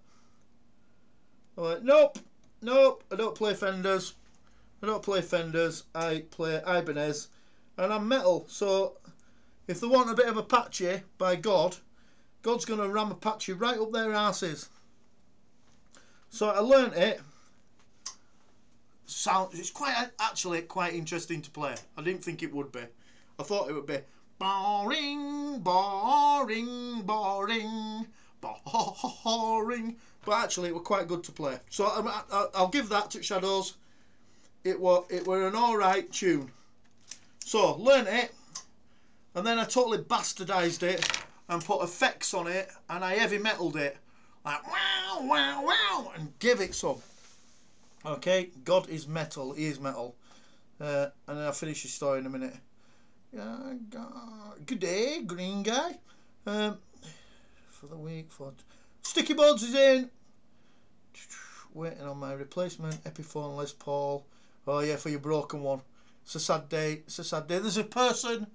I'm like, nope, I don't play Fenders. I play Ibanez. And I'm metal. So, if they want a bit of Apache, by God, God's going to ram Apache right up their asses. So, I learnt it. It's actually quite interesting to play. I didn't think it would be. I thought it would be boring, boring, boring. Boring, but actually it were quite good to play. So I'll give that to Shadows. It were an alright tune. So learnt it, and then I totally bastardised it and put effects on it, and I heavy metaled it like wow, wow, wow, and give it some. Okay, God is metal. He is metal. And then I'll finish the story in a minute. Good day, green guy. For the week for Sticky Buds is in. Waiting on my replacement Epiphone Les Paul. Oh yeah, for your broken one. It's a sad day. It's a sad day. There's a person.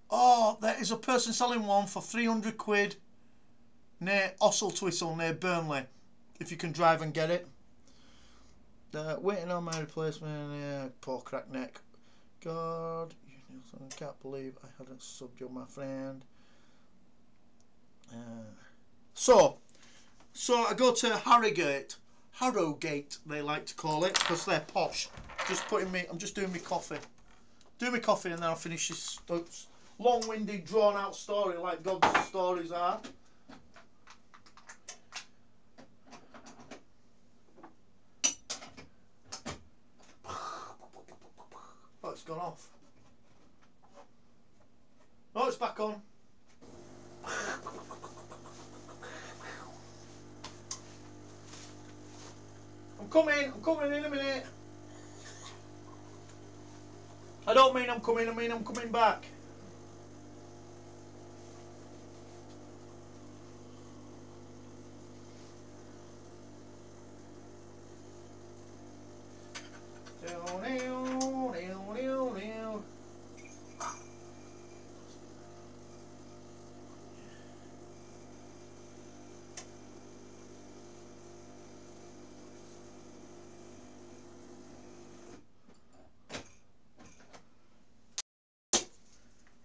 Oh, there is a person selling one for 300 quid near Osseltwistle near Burnley. If you can drive and get it. Waiting on my replacement. Yeah, poor crack neck. God, I can't believe I hadn't subbed you, my friend. So I go to Harrogate they like to call it, because they're posh. I'm just doing my coffee. Do my coffee and then I'll finish this long-winded, drawn-out story like God's stories are. Oh, it's gone off. Oh, it's back on. I'm coming in a minute. I don't mean I'm coming, I mean I'm coming back.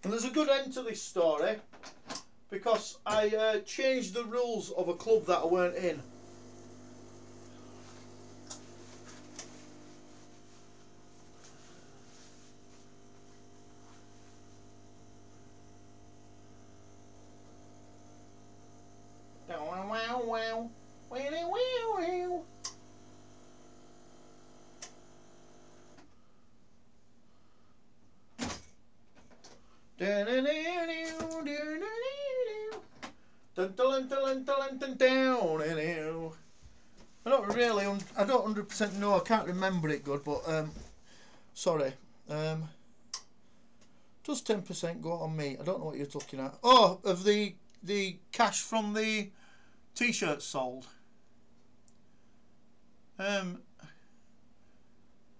And there's a good end to this story because I changed the rules of a club that I weren't in. Wow, wow, wow, wow, wow. I don't really, I don't 100% know, I can't remember it good, but sorry. Does 10% go on me? I don't know what you're looking at. Oh, of the cash from the t-shirts sold.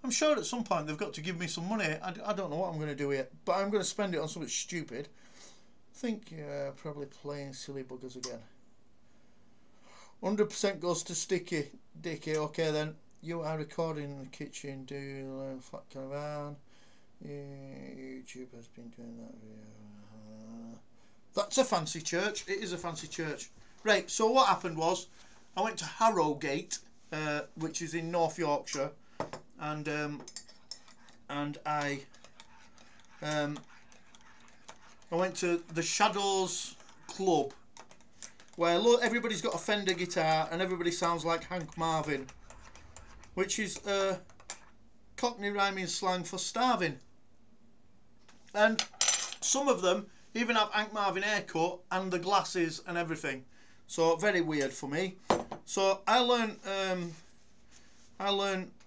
I'm sure at some point they've got to give me some money. I don't know what I'm going to do yet, but I'm going to spend it on something stupid. I think probably playing silly buggers again. 100% goes to Sticky Dicky. Okay then, you are recording in the kitchen. Do you learn flat caravan? YouTube has been doing that video. That's a fancy church. It is a fancy church. Right, so what happened was I went to Harrogate, which is in North Yorkshire, and I went to the Shadows Club, where look, everybody's got a Fender guitar and everybody sounds like Hank Marvin, which is Cockney rhyming slang for starving. And some of them even have Hank Marvin haircut and the glasses and everything. So very weird for me. So I learned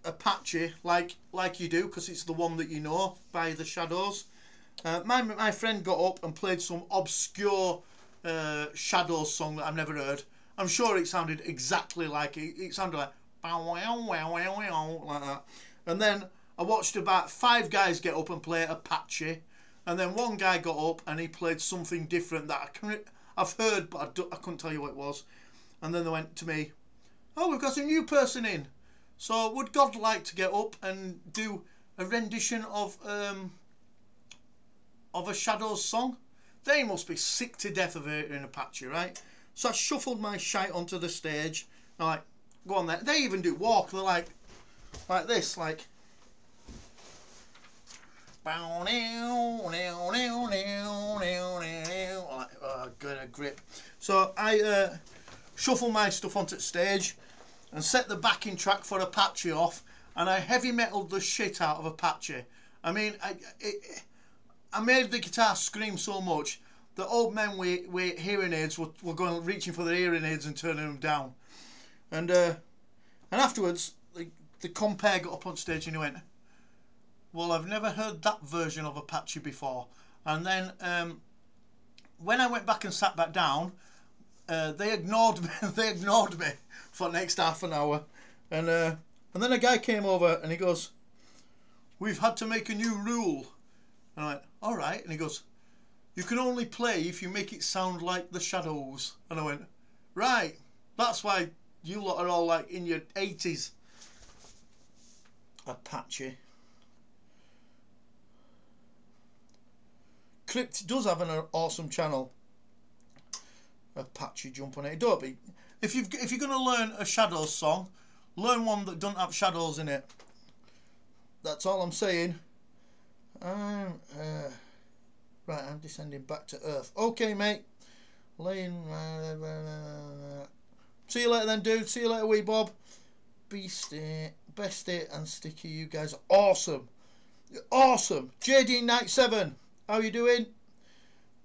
Apache like you do, because it's the one that you know by the Shadows. My friend got up and played some obscure Shadows song that I've never heard. I'm sure it sounded exactly like it. It sounded like that. And then I watched about 5 guys get up and play Apache, and then one guy got up and he played something different that I've heard, but I couldn't tell you what it was. And then they went to me, "Oh, we've got a new person in. So would God like to get up and do a rendition of a Shadows song?" They must be sick to death of it in Apache, right? So I shuffled my shite onto the stage. I'm like, go on there. They even do walk. They're like this, like. Good a grip. So I shuffle my stuff onto the stage and set the backing track for Apache off, and I heavy metaled the shit out of Apache. I mean, I made the guitar scream so much that old men with hearing aids were going reaching for their hearing aids and turning them down. And afterwards, the compere got up on stage and he went, "Well, I've never heard that version of Apache before." And then when I went back and sat back down, they ignored me. They ignored me for the next half an hour. And then a guy came over and he goes, "We've had to make a new rule." And I went, "All right." And he goes, "You can only play if you make it sound like the Shadows." And I went, "Right, that's why you lot are all like in your 80s. Apache. Crypt does have an awesome channel. Apache, jump on it. Don't be. If you're gonna learn a Shadows song, learn one that doesn't have shadows in it. That's all I'm saying. Right, I'm descending back to Earth. Okay, mate. Laying. See you later then, dude. See you later, wee Bob. Beastie, Bestie and Sticky, you guys are awesome. You're awesome. JD97, how you doing?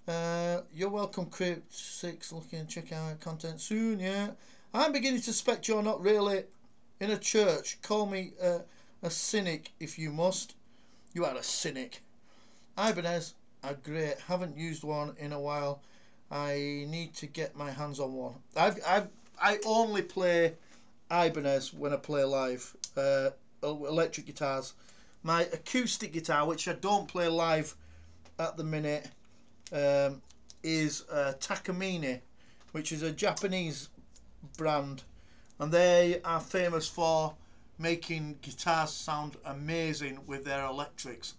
You're welcome, Crypt 6. Looking to check out content soon, yeah. I'm beginning to suspect you're not really in a church. Call me a cynic if you must. You are a cynic. Ibanez are great. Haven't used one in a while. I need to get my hands on one. I only play Ibanez when I play live. Electric guitars. My acoustic guitar, which I don't play live at the minute, is Takamine, which is a Japanese brand, and they are famous for making guitars sound amazing with their electrics.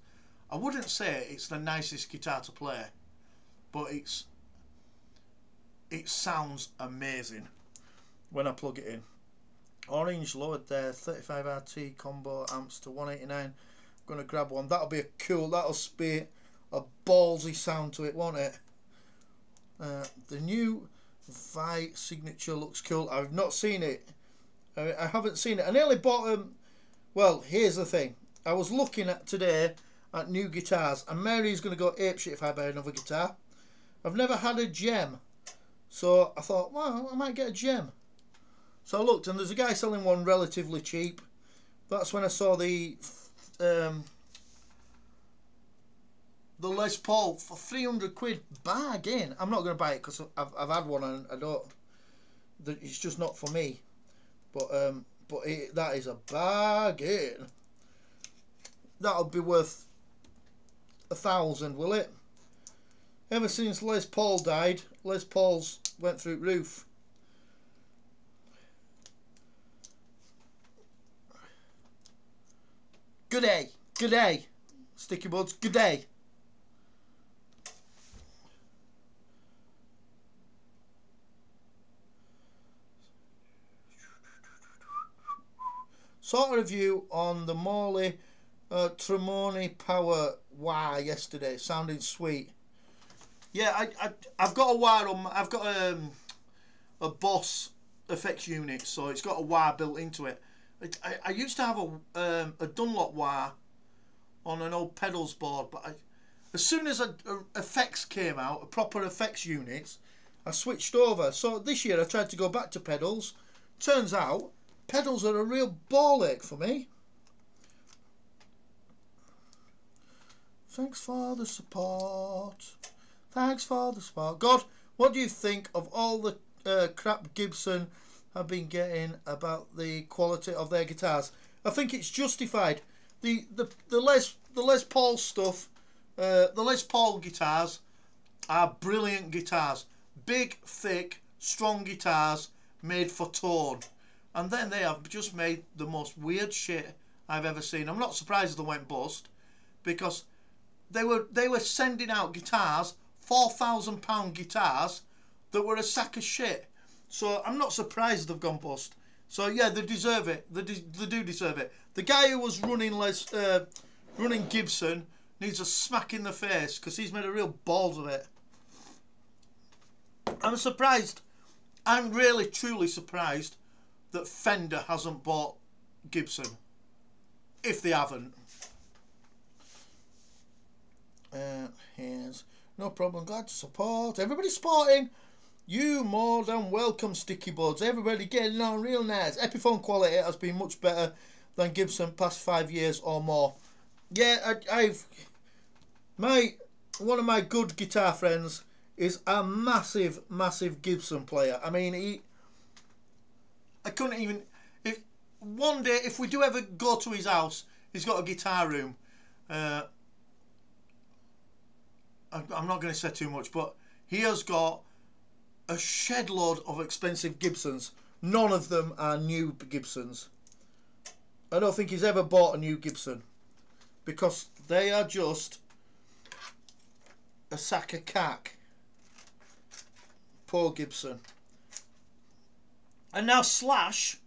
I wouldn't say it's the nicest guitar to play, but it sounds amazing when I plug it in. Orange lowered their 35RT combo amps to 189. I'm gonna grab one. That'll be a cool. That'll be a ballsy sound to it, won't it? The new Vi signature looks cool. I've not seen it. I haven't seen it. I nearly bought them. Well, here's the thing. I was looking at today, at new guitars, and Mary's going to go apeshit if I buy another guitar. I've never had a gem, so I thought, well, I might get a gem. So I looked, and there's a guy selling one relatively cheap. That's when I saw the Les Paul for 300 quid. Bargain. I'm not going to buy it because I've had one and I don't. It's just not for me. But that is a bargain. That'll be worth 1,000, will it? Ever since Les Paul died, Les Paul's went through the roof. Good day, good day, Sticky Buds, good day. Sort of review on the Morley Tremoni Power wire yesterday, sounding sweet. Yeah, I've got a wire on. I've got a Boss effects unit, so it's got a wire built into it. I used to have a Dunlop wire on an old pedals board, but as soon as effects came out, a proper effects units, I switched over. So this year I tried to go back to pedals. Turns out pedals are a real ball ache for me. Thanks for the support. Thanks for the support. God, what do you think of all the crap Gibson have been getting about the quality of their guitars? I think it's justified. The Les Paul stuff, the Les Paul guitars are brilliant guitars. Big, thick, strong guitars made for tone. And then they have just made the most weird shit I've ever seen. I'm not surprised they went bust, because they were sending out guitars, £4,000 guitars, that were a sack of shit. So I'm not surprised they've gone bust. So yeah, they deserve it. They do deserve it. The guy who was running Gibson needs a smack in the face, because he's made a real balls of it. I'm surprised. I'm really truly surprised that Fender hasn't bought Gibson, if they haven't. Here's no problem. Glad to support. Everybody supporting. You more than welcome, Sticky Buds. Everybody getting on real nice. Epiphone quality has been much better than Gibson past 5 years or more. Yeah, one of my good guitar friends is a massive Gibson player. I mean, I couldn't even. One day, if we do ever go to his house, he's got a guitar room. I'm not going to say too much, but he has got a shed load of expensive Gibsons. None of them are new Gibsons. I don't think he's ever bought a new Gibson, because they are just a sack of cack. Poor Gibson. And now Slash,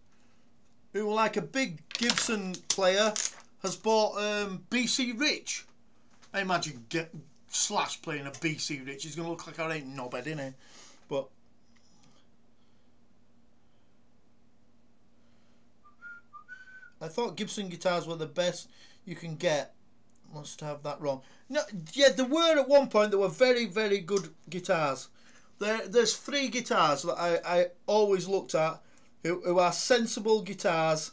who like a big Gibson player, has bought BC Rich. I imagine Slash playing a BC Rich. He's going to look like I ain't knobhead, isn't he? But I thought Gibson guitars were the best you can get. Must have that wrong. No, yeah, there were at one point. There were very good guitars. There's 3 guitars that I always looked at who are sensible guitars.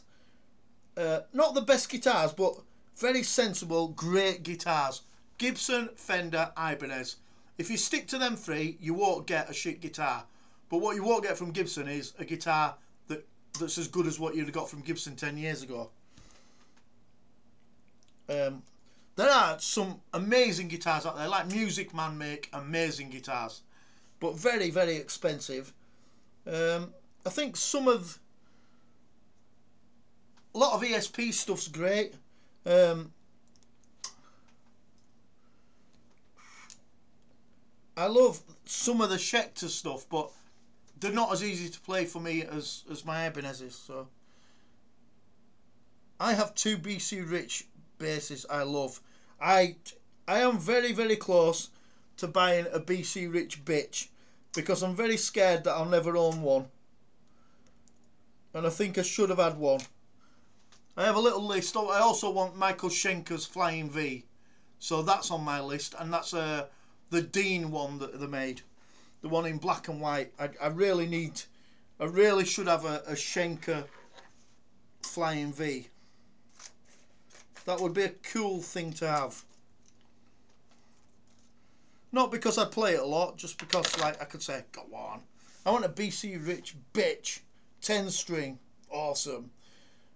Not the best guitars, but very sensible, great guitars. Gibson, Fender, Ibanez. If you stick to them 3, you won't get a shit guitar. But what you won't get from Gibson is a guitar that's as good as what you'd have got from Gibson 10 years ago. There are some amazing guitars out there, like Music Man make amazing guitars, but very expensive. I think a lot of ESP stuff's great. I love some of the Schecter stuff, but they're not as easy to play for me as my Ebenez's. So I have 2 BC Rich basses I love. I am very close to buying a BC Rich bitch, because I'm very scared that I'll never own one, and I think I should have had one. I have a little list. I also want Michael Schenker's Flying V. So that's on my list, and that's the Dean one that they made, the one in black and white. I really should have a Schenker Flying V. That would be a cool thing to have. Not because I play it a lot, just because like I could say, go on, I want a BC Rich bitch 10 string. Awesome.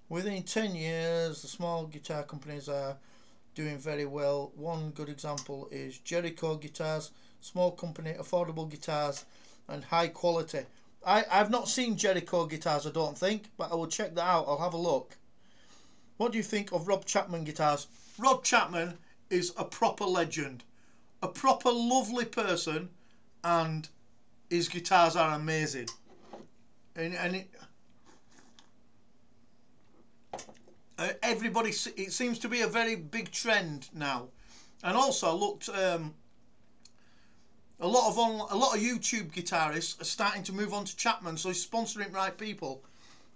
Within 10 years, the small guitar companies are doing very well. One good example is Jericho Guitars, small company, affordable guitars and high quality. I've not seen Jericho Guitars, I don't think, but I will check that out. I'll have a look. What do you think of Rob Chapman guitars? Rob Chapman is a proper legend, a proper lovely person, and his guitars are amazing. Everybody, it seems to be a very big trend now. And also I looked, a lot of YouTube guitarists are starting to move on to Chapman, so he's sponsoring right people.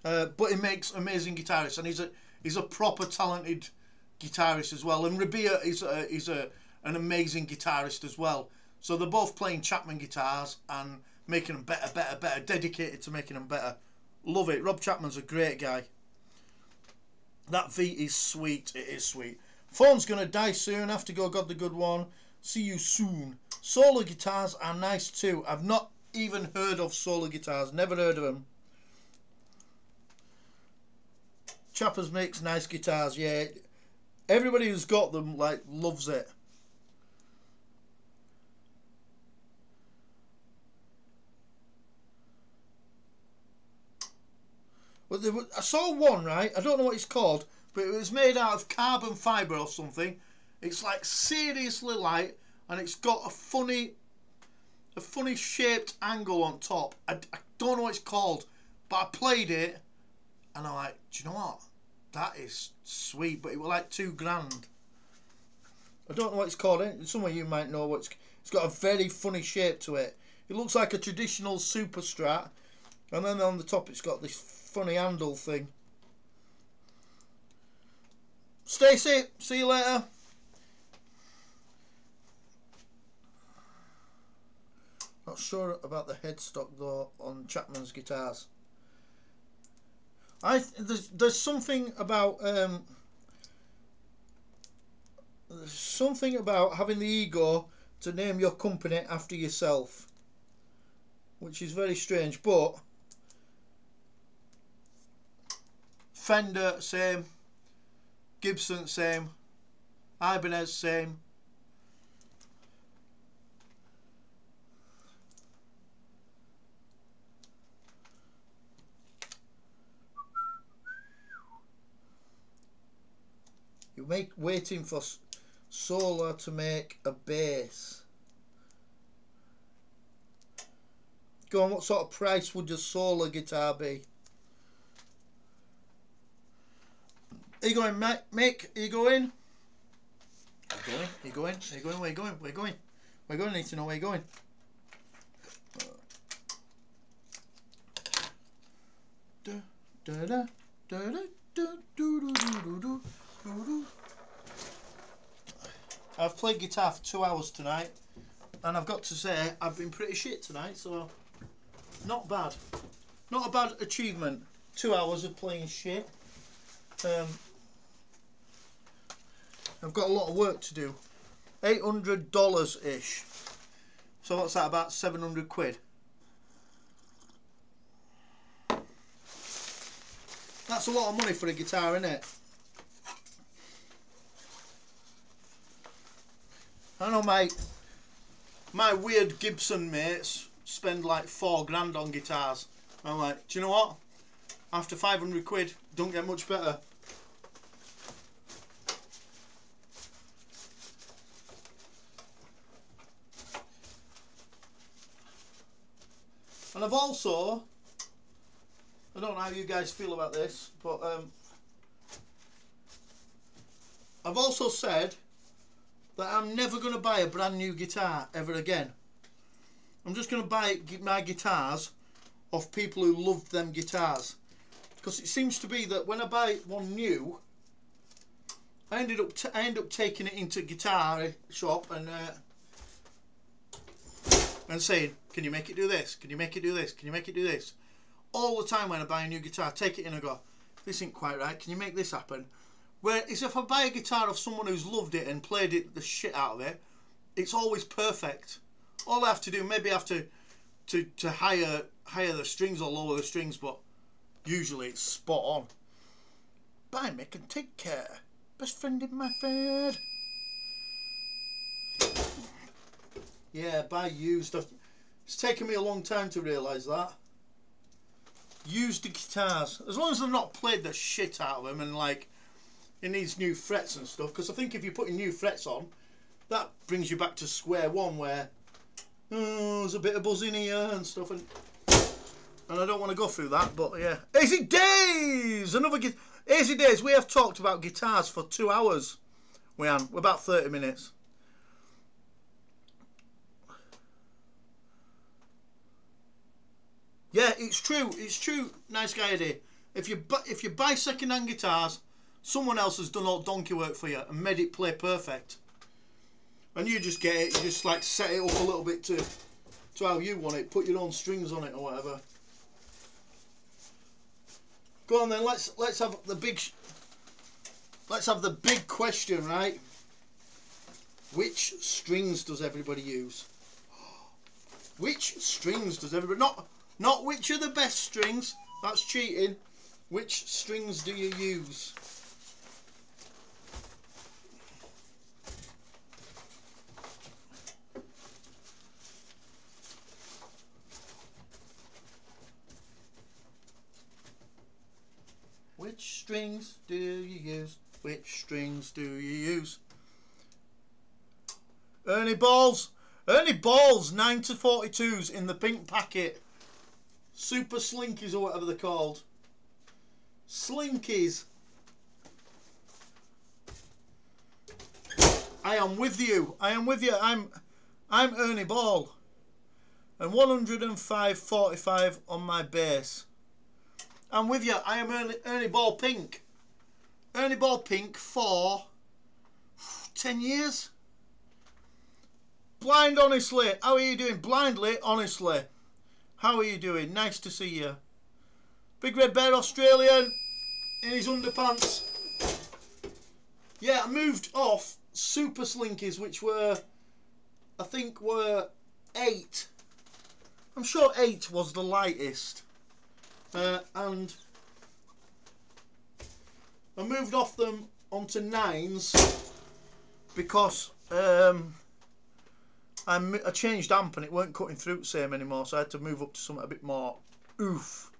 But he makes amazing guitarists, and he's a proper talented guitarist as well. And Rabia is an amazing guitarist as well. So they're both playing Chapman guitars and making them better, dedicated to making them better. Love it. Rob Chapman's a great guy. That V is sweet. It is sweet. Phone's gonna die soon. Have to go. Got the good one. See you soon. Solar guitars are nice too. I've not even heard of solar guitars. Never heard of them. Chappers makes nice guitars. Yeah. Everybody who's got them like loves it. Well, I saw one, right? I don't know what it's called, but it was made out of carbon fibre or something. It's like seriously light, and it's got a funny shaped angle on top. I don't know what it's called, but I played it, and I'm like, do you know what? That is sweet, but it was like $2,000. I don't know what it's called. Some of you might know what it's got a very funny shape to it. It looks like a traditional Super Strat, and then on the top it's got this funny handle thing. Stacey, see you later. Not sure about the headstock though on Chapman's guitars. There's something about having the ego to name your company after yourself, which is very strange. But Fender same, Gibson same, Ibanez same. You waiting for Solar to make a bass. Go on, what sort of price would your Solar guitar be? Are you going, Mick? Are you going? Are you going? Are you going? Where are you going? Where are you going? Where are you going? I need to know where you're going. I've played guitar for 2 hours tonight, and I've got to say I've been pretty shit tonight, so not bad. Not a bad achievement. 2 hours of playing shit. I've got a lot of work to do. $800 ish. So what's that, about 700 quid? That's a lot of money for a guitar, isn't it? I know my weird Gibson mates spend like $4,000 on guitars. I'm like, do you know what? After 500 quid, don't get much better. And I've also, I don't know how you guys feel about this, but I've also said that I'm never going to buy a brand new guitar ever again. I'm just going to buy my guitars off people who love them guitars. Because it seems to be that when I buy one new, I ended up taking it into guitar shop and saying, can you make it do this? Can you make it do this? Can you make it do this? All the time when I buy a new guitar, take it in and go, this ain't quite right. Can you make this happen? Whereas if I buy a guitar of someone who's loved it and played it the shit out of it, it's always perfect. All I have to do, maybe I have to higher the strings or lower the strings, but usually it's spot on. Buy, make and take care. Best friend in my friend. Yeah, buy used. It's taken me a long time to realise that. Used guitars, as long as they've not played the shit out of them and like it needs new frets and stuff, because I think if you're putting new frets on, that brings you back to square one where there's a bit of buzz in here and stuff, and I don't want to go through that. But yeah, Easy Days, Easy Days. We have talked about guitars for 2 hours. We're about 30 minutes. Yeah, it's true. It's true. Nice guy, Eddie. If you buy second-hand guitars, someone else has done all donkey work for you and made it play perfect, and you just get it. You just like set it up a little bit to how you want it. Put your own strings on it or whatever. Go on then. Let's have the big. Let's have the big question, right? Which strings does everybody use? Which strings does everybody Not which are the best strings, that's cheating. Which strings do you use? Which strings do you use? Which strings do you use? Ernie Balls 9 to 42s in the pink packet. Super Slinkies or whatever they're called. Slinkies. I am with you. I'm Ernie Ball. And 105.45 on my bass. I'm with you. I am Ernie Ball Pink. Ernie Ball Pink for 10 years. Blind Honestly. How are you doing? Blindly Honestly. How are you doing? Nice to see you. Big Red Bear Australian in his underpants. Yeah, I moved off Super Slinkies, which were, I think, were 8. I'm sure 8 was the lightest. And I moved off them onto 9s because I changed amp and it weren't cutting through the same anymore, so I had to move up to something a bit more oof.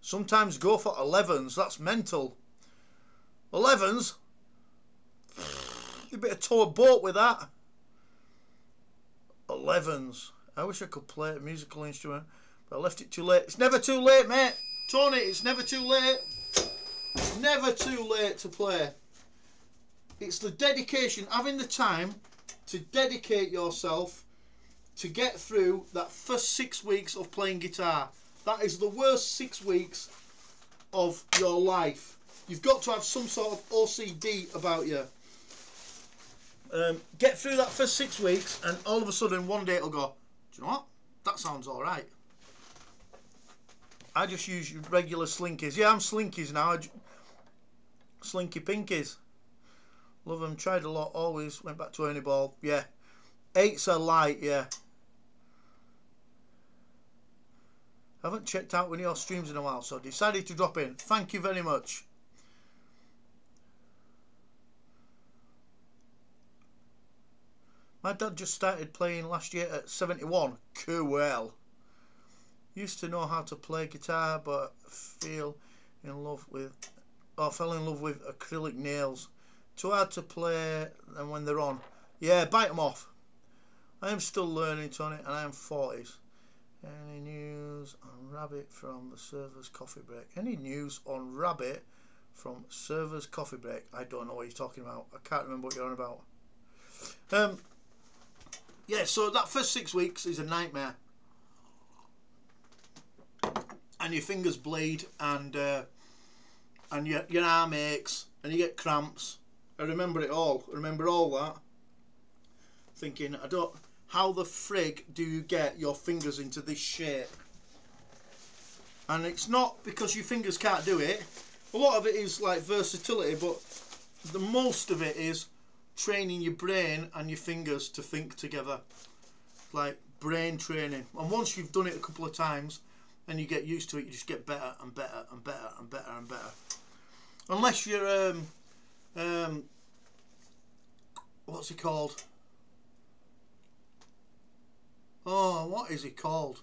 Sometimes go for 11s, that's mental. 11s? You better tow a boat with that. 11s. I wish I could play a musical instrument, but I left it too late. It's never too late, mate. Tony, it's never too late. Never too late to play. It's the dedication, having the time to dedicate yourself to get through that first 6 weeks of playing guitar. That is the worst 6 weeks of your life. You've got to have some sort of OCD about you. Get through that first 6 weeks and all of a sudden one day it'll go, do you know what? That sounds alright. I just use regular Slinkies. Yeah, I'm Slinkies now. Slinky Pinkies. Love them, tried a lot, always went back to Ernie Ball. Yeah, 8s are light, yeah. I haven't checked out one of your streams in a while, so decided to drop in. Thank you very much. My dad just started playing last year at 71. Cool. Used to know how to play guitar, but fell in love with acrylic nails. Too hard to play and when they're on. Yeah, bite them off. I am still learning, Tony, and I am 40s. Any news on Rabbit from the server's coffee break? Any news on Rabbit from server's coffee break? I don't know what you're talking about. I can't remember what you're on about. Yeah, so that first 6 weeks is a nightmare. And your fingers bleed and your arm aches. and you get cramps. I remember it all. I remember all that. Thinking, how the frig do you get your fingers into this shape? And it's not because your fingers can't do it. A lot of it is like versatility, but the most of it is training your brain and your fingers to think together. Like brain training. And once you've done it a couple of times and you get used to it, you just get better and better and better and better and better. Unless you're what's he called? Oh, what is he called?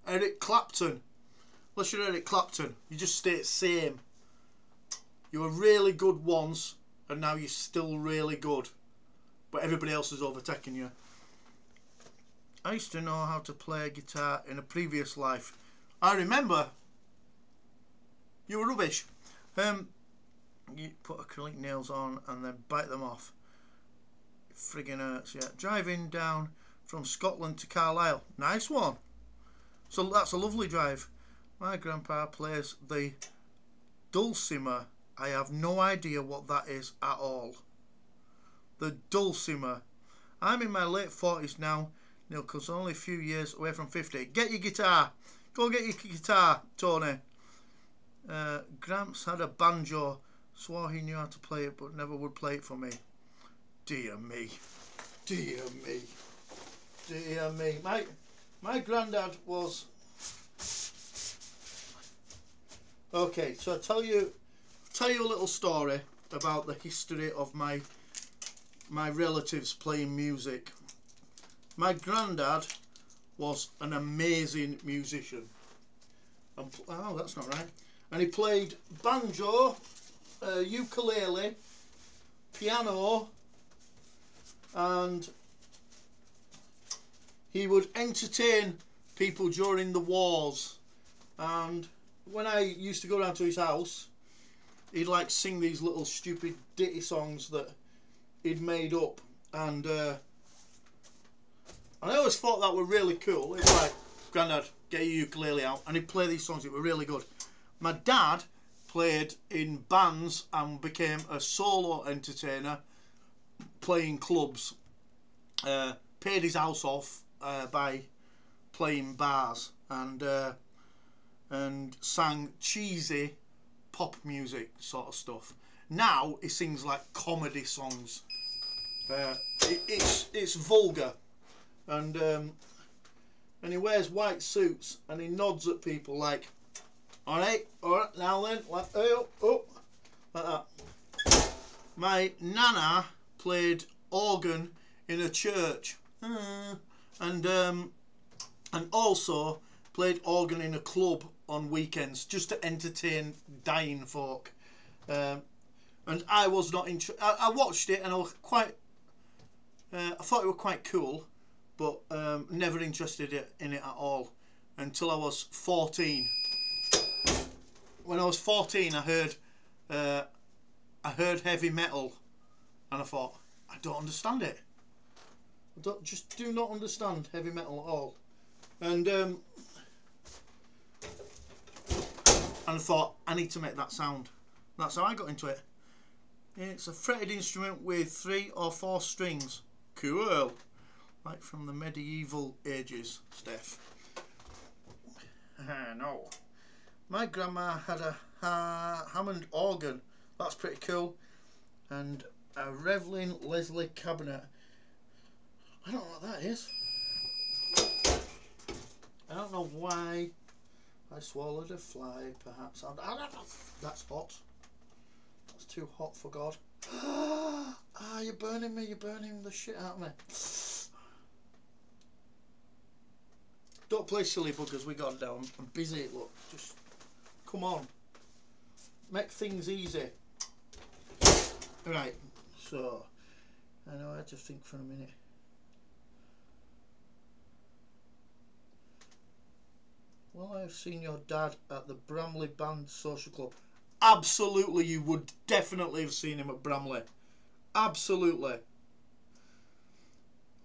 Eric Clapton. Unless you're Eric Clapton, you just stay the same. You were really good once, and now you're still really good, but everybody else is overtaking you. I used to know how to play guitar in a previous life. I remember. You were rubbish. You put acrylic nails on and then bite them off. It friggin' hurts, yeah. Driving down from Scotland to Carlisle. Nice one. So that's a lovely drive. My grandpa plays the dulcimer. I have no idea what that is at all. The dulcimer. I'm in my late 40s now. Nilk's only a few years away from 50. Get your guitar. Go get your guitar, Tony. Gramps had a banjo. Swore he knew how to play it, but never would play it for me. Dear me. Dear me. Dear me. My granddad was... Okay, so I'll tell you a little story about the history of my relatives playing music. My granddad was an amazing musician. Oh, that's not right. And he played banjo, ukulele, piano, and he would entertain people during the wars. And when I used to go down to his house, he'd like sing these little stupid ditty songs that he'd made up, and I always thought that were really cool. It's like, Grandad, get your ukulele out, and he'd play these songs that were really good. My dad played in bands and became a solo entertainer, playing clubs. Paid his house off by playing bars, and sang cheesy pop music sort of stuff. Now he sings like comedy songs. It's vulgar, and he wears white suits and he nods at people like, all right, now then, like, oh, like that. My nana played organ in a church, and also played organ in a club on weekends just to entertain dying folk. And I was not interested. I watched it and I was quite. I thought it was quite cool, but never interested in it at all until I was 14. When I was 14, I heard heavy metal, and I thought, I don't understand it. I do not understand heavy metal at all. And I thought, I need to make that sound. That's how I got into it. It's a fretted instrument with 3 or 4 strings. Cool. Like from the medieval ages, Steph. No. My grandma had a Hammond organ. That's pretty cool. And a Revlin Leslie cabinet. I don't know what that is. I don't know why I swallowed a fly, perhaps. I don't know. That's hot. That's too hot for God. Ah, you're burning me. You're burning the shit out of me. Don't play silly buggers. We got down. I'm busy. Look, just come on. Make things easy. Right. So I know I had to think for a minute. Well, I've seen your dad at the Bramley Band Social Club. Absolutely, you would definitely have seen him at Bramley. Absolutely.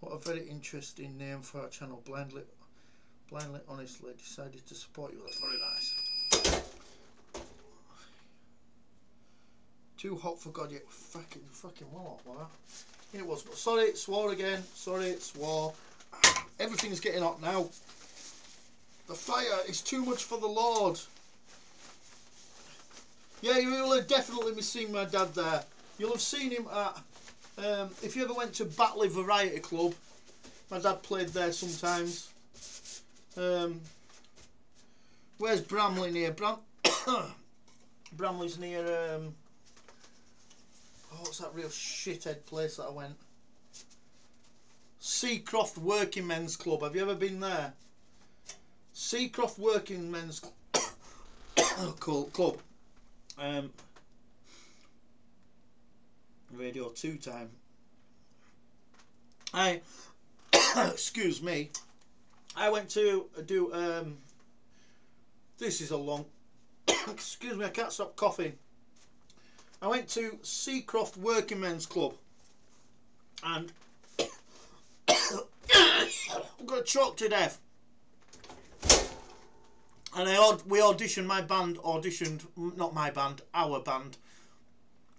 What a very interesting name for our channel, Blindly Blindly, honestly, decided to support you. That's very nice. Too hot for God, yet fucking well hot, wow. It was, but sorry, swore again. Sorry, swore. Everything's getting hot now. The fire is too much for the Lord. Yeah, you will have definitely be seeing my dad there. You'll have seen him at, if you ever went to Batley Variety Club, my dad played there sometimes. Where's Bramley near? Bramley's near, oh, what's that real shithead place that I went? Seacroft Working Men's Club. Have you ever been there? Seacroft Working Men's Club. Radio 2 time. Excuse me. I went to do this is a long excuse me, I can't stop coughing. I went to Seacroft Working Men's Club and I'm gonna choke to death. And we auditioned, my band auditioned, not my band, our band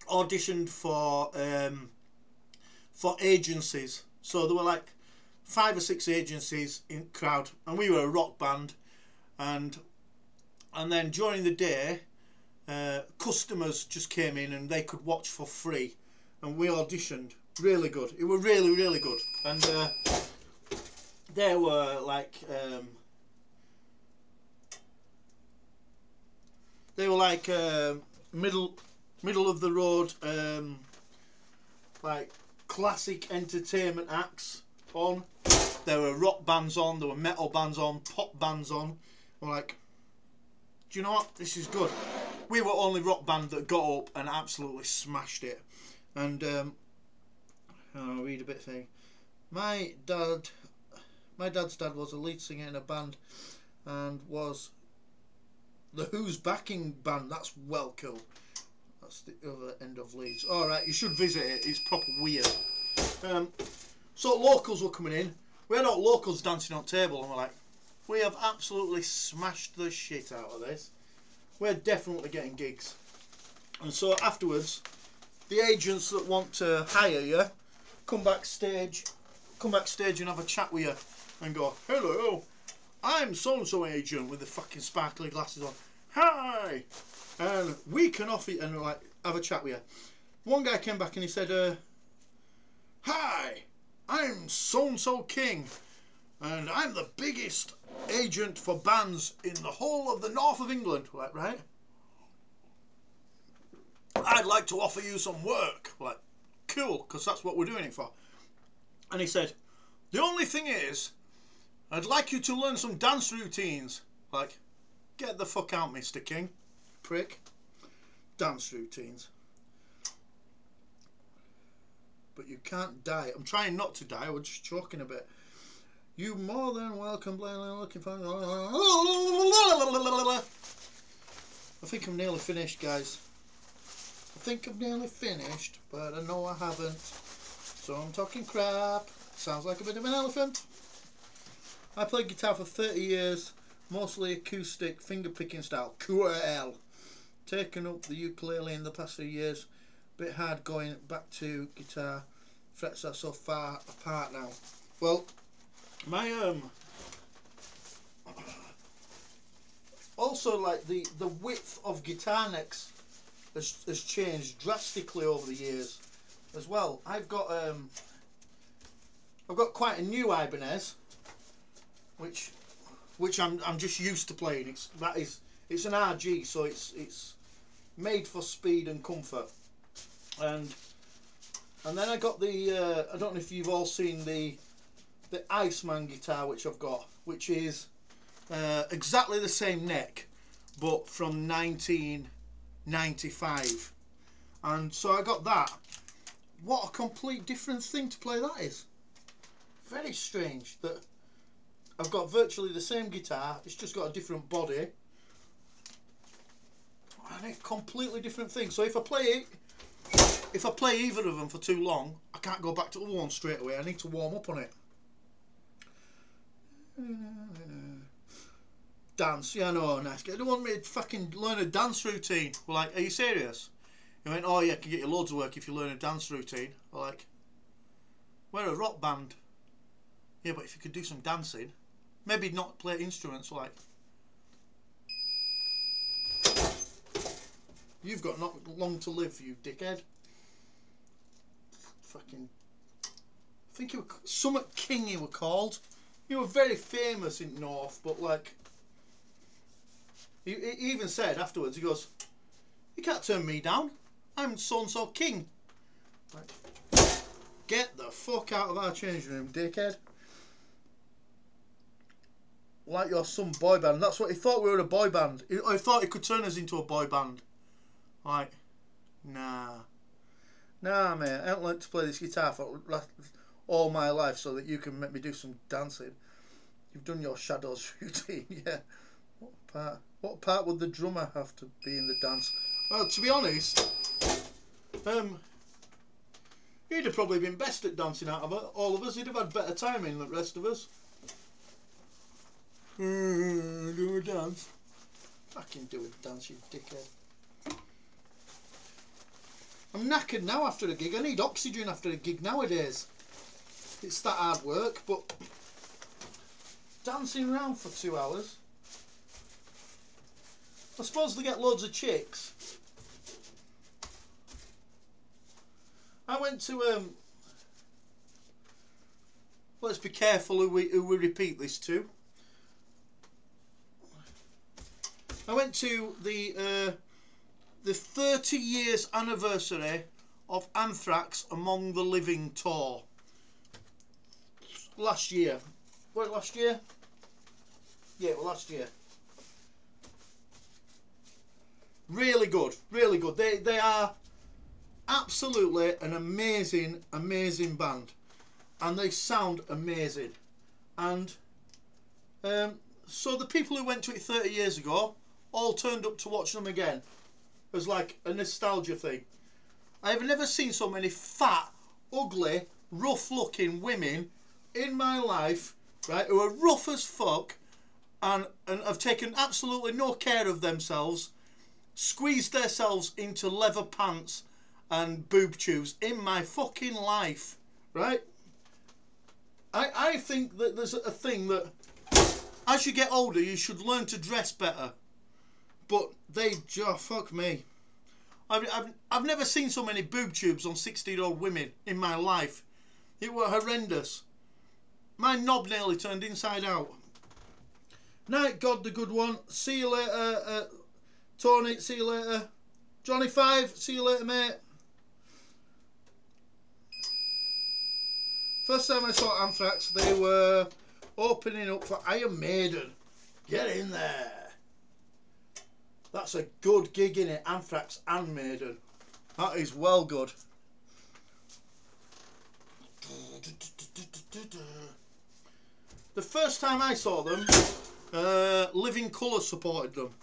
auditioned for agencies. So there were like 5 or 6 agencies in crowd, and we were a rock band. And then during the day, customers just came in and they could watch for free, and we auditioned. Really good. It was really, really good. And they were like middle of the road, like classic entertainment acts on. There were rock bands on, there were metal bands on, pop bands on. We're like, do you know what? This is good. We were only rock band that got up and absolutely smashed it. And I'll read a bit thing. My dad's dad was a lead singer in a band and was the Who's backing band. That's well cool. That's the other end of Leeds. Alright, you should visit it. It's proper weird. So locals were coming in. We had all locals dancing on table and we're like, we have absolutely smashed the shit out of this. We're definitely getting gigs. And so afterwards, the agents that want to hire you come backstage and have a chat with you and go, hello, I'm so-and-so agent with the fucking sparkly glasses on. Hi! And we can offer you, and like, have a chat with you. One guy came back and he said, hi, I'm so-and-so King, and I'm the biggest agent for bands in the whole of the north of England. We're like, right? I'd like to offer you some work. We're like, cool, because that's what we're doing it for. And he said, the only thing is, I'd like you to learn some dance routines. Like, get the fuck out, Mr. King. Prick. Dance routines. But you can't die. I'm trying not to die. We're just choking a bit. You more than welcome, looking for... I think I'm nearly finished, guys. I think I'm nearly finished, but I know I haven't. So I'm talking crap. Sounds like a bit of an elephant. I played guitar for 30 years, mostly acoustic, finger-picking style. Cool. Taken up the ukulele in the past few years. Bit hard going back to guitar. Frets are so far apart now. Well, my also like the width of guitar necks has changed drastically over the years as well. I've got quite a new Ibanez, which I'm just used to playing. It's an RG, so it's made for speed and comfort. And then I got the I don't know if you've all seen the Iceman guitar, which I've got, which is exactly the same neck, but from 1995. And so I got that. What a complete different thing to play that is. Very strange that I've got virtually the same guitar, it's just got a different body. And a completely different thing. So if I play either of them for too long, I can't go back to the other one straight away. I need to warm up on it. dance. Yeah, no, nice guy. They want me to fucking learn a dance routine. We're like, are you serious? He went, oh yeah, I can get you loads of work if you learn a dance routine. We're like, we're a rock band. Yeah, but if you could do some dancing, maybe not play instruments. Like, you've got not long to live, you dickhead. Fucking, I think you were Summit King. You were called. You were very famous in North, but like, he even said afterwards, he goes, you can't turn me down. I'm so-and-so king. Like, get the fuck out of our changing room, dickhead. Like you're some boy band. That's what he thought, we were a boy band. I thought he could turn us into a boy band. Like, nah. Nah, mate. I haven't learnt to play this guitar for all my life so that you can make me do some dancing. You've done your shadows routine, yeah. What part would the drummer have to be in the dance? Well, to be honest, he'd have probably been best at dancing out of all of us. He'd have had better timing than the rest of us. Do a dance. Fucking do a dance, you dickhead. I'm knackered now after a gig. I need oxygen after a gig nowadays. It's that hard work, but dancing around for 2 hours. I suppose they get loads of chicks. I went to let's be careful who we repeat this to. I went to the 30 years anniversary of Anthrax Among the Living tour last year. Was it last year? Yeah, well, last year. Really good, really good. They are absolutely an amazing band, and they sound amazing. And so the people who went to it 30 years ago all turned up to watch them again as like a nostalgia thing. I have never seen so many fat, ugly, rough looking women in my life, right, who are rough as fuck and have taken absolutely no care of themselves, squeezed themselves into leather pants and boob tubes in my fucking life, right? I think that there's a thing that as you get older you should learn to dress better, but they just, fuck me. I've never seen so many boob tubes on 16-year-old women in my life. It were horrendous. My knob nearly turned inside out. Night God the good one. See you later, Tony. See you later, Johnny 5. See you later, mate. First time I saw Anthrax, they were opening up for Iron Maiden. Get in there. That's a good gig, innit? Anthrax and Maiden. That is well good. The first time I saw them, Living Colour supported them.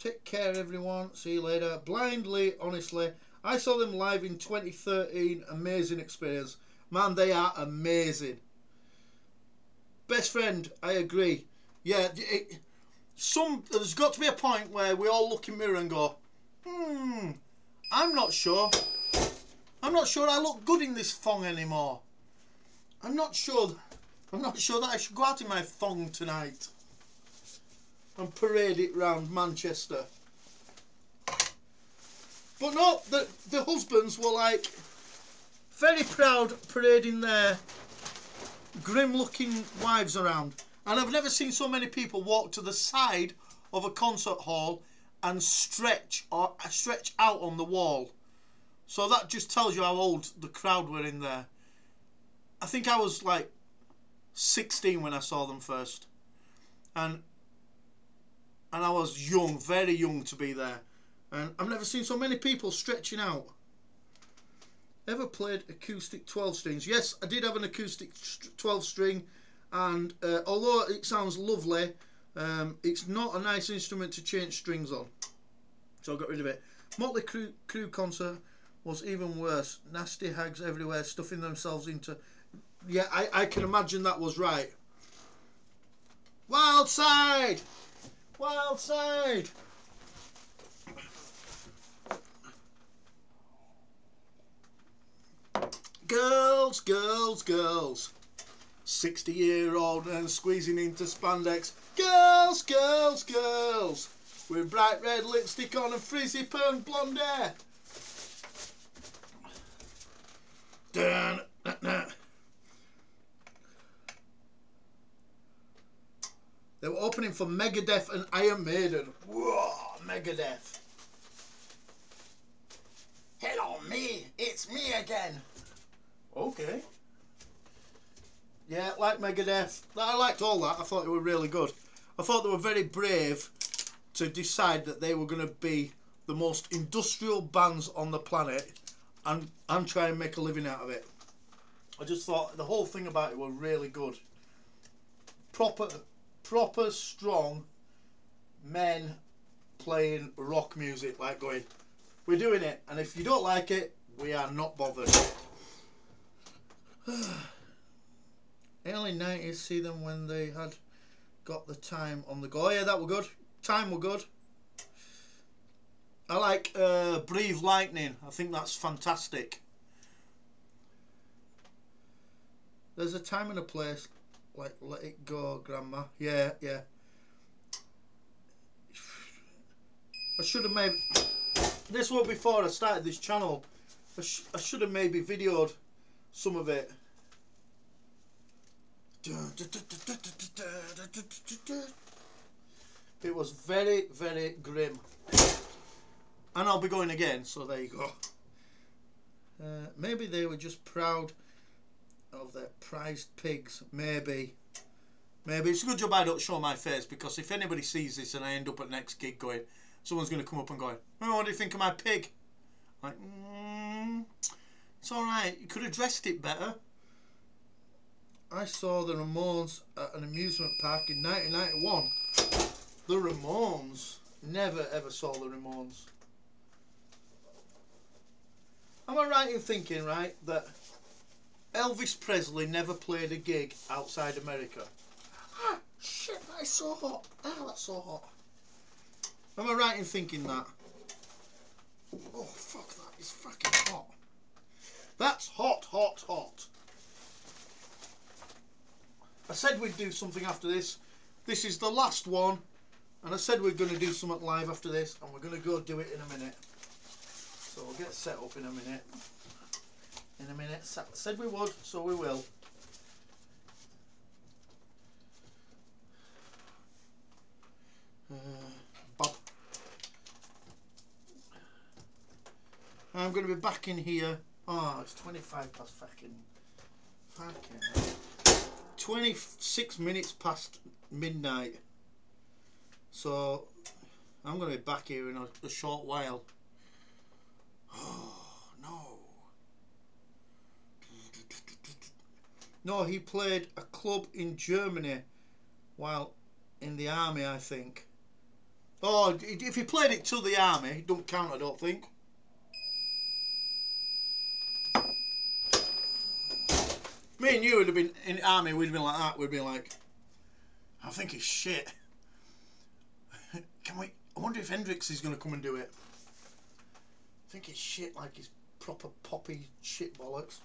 Take care, everyone. See you later. Blindly, honestly, I saw them live in 2013. Amazing experience. Man, they are amazing. Best friend, I agree. Yeah, there's got to be a point where we all look in the mirror and go, I'm not sure. I'm not sure I look good in this thong anymore. I'm not sure that I should go out in my thong tonight and parade it round Manchester. But no, the husbands were like very proud parading their grim looking wives around. And I've never seen so many people walk to the side of a concert hall and stretch out on the wall. So that just tells you how old the crowd were in there. I think I was like 16 when I saw them first. And I was young, very young to be there. And I've never seen so many people stretching out. Ever played acoustic 12 strings? Yes, I did have an acoustic 12 string. And although it sounds lovely, it's not a nice instrument to change strings on. So I got rid of it. Motley Crue concert was even worse. Nasty hags everywhere, stuffing themselves into Yeah, I can imagine that was right. Wild side! Wild side! Girls, girls, girls. 60-year-old and squeezing into spandex. Girls, girls, girls. With bright red lipstick on and frizzy perm blonde hair. Dun, dun, dun. They were opening for Megadeth and Iron Maiden. Whoa, Megadeth. Hello, me. It's me again. Okay. Yeah, like Megadeth. I liked all that. I thought they were really good. I thought they were very brave to decide that they were going to be the most industrial bands on the planet and try and make a living out of it. I just thought the whole thing about it was really good. Proper strong men playing rock music, like going, we're doing it, and if you don't like it, we are not bothered. Early 90s, see them when they had got the time on the go. Oh, yeah, that were good. Time were good. I like Breathe Lightning. I think that's fantastic. There's a time and a place, like Let It Go, Grandma. Yeah, yeah. I should have maybe... This was before I started this channel. I should have maybe videoed some of it. It was very, very grim. And I'll be going again, so there you go. Maybe they were just proud of their prized pigs. Maybe. Maybe. It's a good job I don't show my face, because if anybody sees this and I end up at next gig going, someone's going to come up and go, oh, what do you think of my pig? Like, it's alright, you could have dressed it better. I saw the Ramones at an amusement park in 1991. The Ramones. Never ever saw the Ramones. Am I right in thinking, right, that Elvis Presley never played a gig outside America? Ah, shit, that is so hot. Ah, that's so hot. Am I right in thinking that? Oh, fuck, that is fucking hot. That's hot, hot, hot. I said we'd do something after this. This is the last one. And I said we're going to do something live after this. And we're going to go do it in a minute. So we'll get set up in a minute. In a minute. Said we would, so we will. Bob. I'm going to be back in here. Oh, it's 25 past fucking 26 minutes past midnight. So I'm going to be back here in a short while. Oh no. No, he played a club in Germany while in the army, I think. Oh, if he played it to the army, it don't count, I don't think. Me and you would have been in the army, we'd have been like that, we'd have been like, I think it's shit. I wonder if Hendrix is going to come and do it. I think it's shit, like it's proper poppy shit bollocks.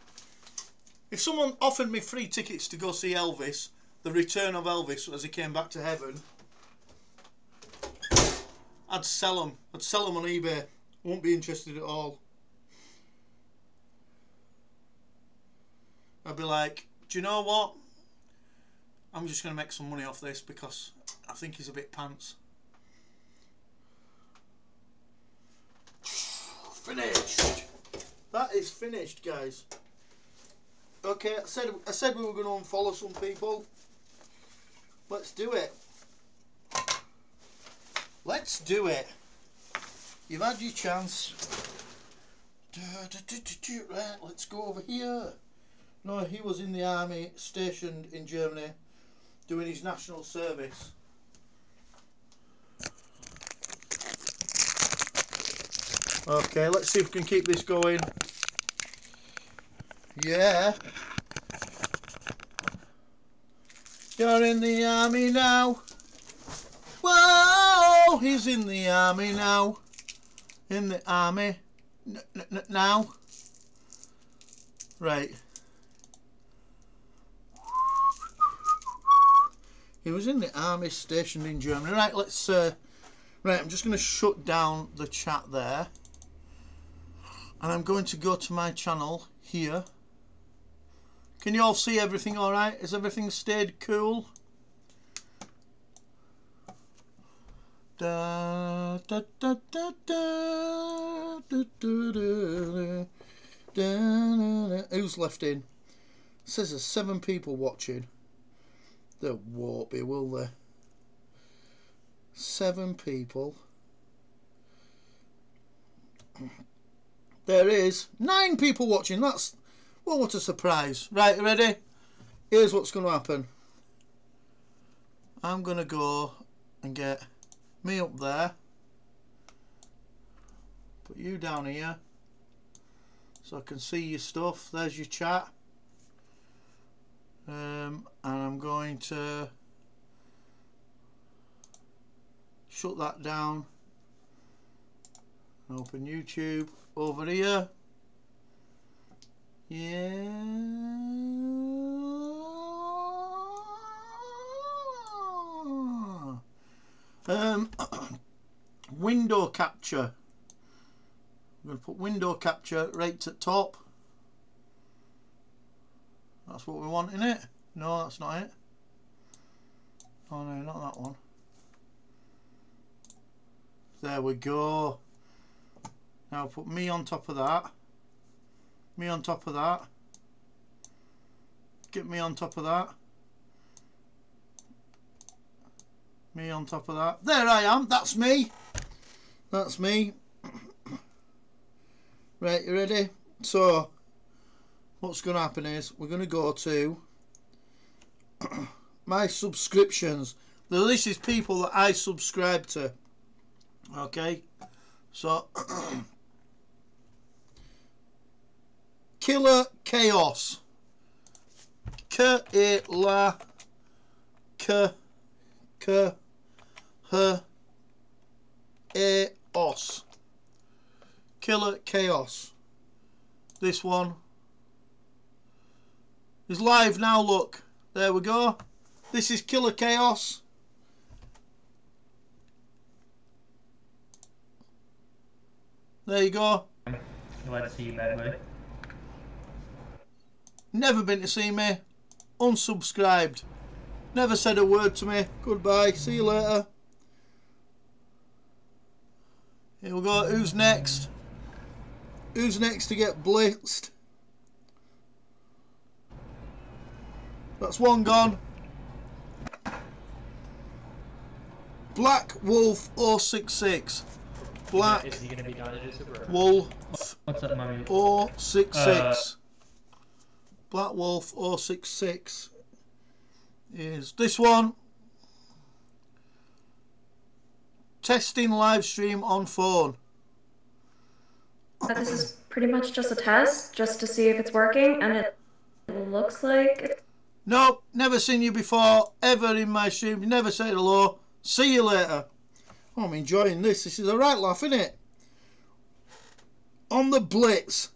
If someone offered me free tickets to go see Elvis, the return of Elvis as he came back to heaven, I'd sell them. I'd sell them on eBay. Won't be interested at all. I'd be like, do you know what? I'm just going to make some money off this because I think he's a bit pants. Finished. That is finished, guys. Okay, I said we were going to unfollow some people. Let's do it. Let's do it. You've had your chance. Right, let's go over here. No, he was in the army, stationed in Germany, doing his national service. Okay, let's see if we can keep this going. Yeah. You're in the army now. Whoa, he's in the army now. In the army now. Right. He was in the army stationed in Germany. Right, let's right, I'm just going to shut down the chat there. And I'm going to go to my channel here. Can you all see everything all right? Has everything stayed cool? Da, da, da, da, da, da, da, da, da, da. Who's left in? It says there's 7 people watching. There won't be, will there? 7 people. There is 9 people watching. That's, well, what a surprise. Right, ready? Here's what's going to happen. I'm going to go and get me up there. Put you down here so I can see your stuff. There's your chat. And I'm going to shut that down. Open YouTube over here. Yeah. Window capture. I'm going to put window capture right at top. That's what we want, isn't it? No, that's not it. Oh no, not that one. There we go. Now put me on top of that. Me on top of that. Get me on top of that. Me on top of that. There I am. That's me. That's me. Right, you ready? So, what's going to happen is we're going to go to my subscriptions. Now, this is people that I subscribe to. Okay, so Killer Chaos. K-A-L-A K-H-E-A-O-S. Killer Chaos. This one is live now, look. There we go. This is Killer Chaos. There you go. Glad to see you back, buddy. Never been to see me. Unsubscribed. Never said a word to me. Goodbye. See you later. Here we go. Who's next? Who's next to get blitzed? That's one gone. Black Wolf 066. Black Is he gonna be done at Super? Wolf What's up, mommy? 066. Black Wolf 066 is this one. Testing live stream on phone. This is pretty much just a test, just to see if it's working, and it looks like it's... Nope, never seen you before, ever in my stream. Never said hello. See you later. Oh, I'm enjoying this. This is a right laugh, isn't it? On the Blitz.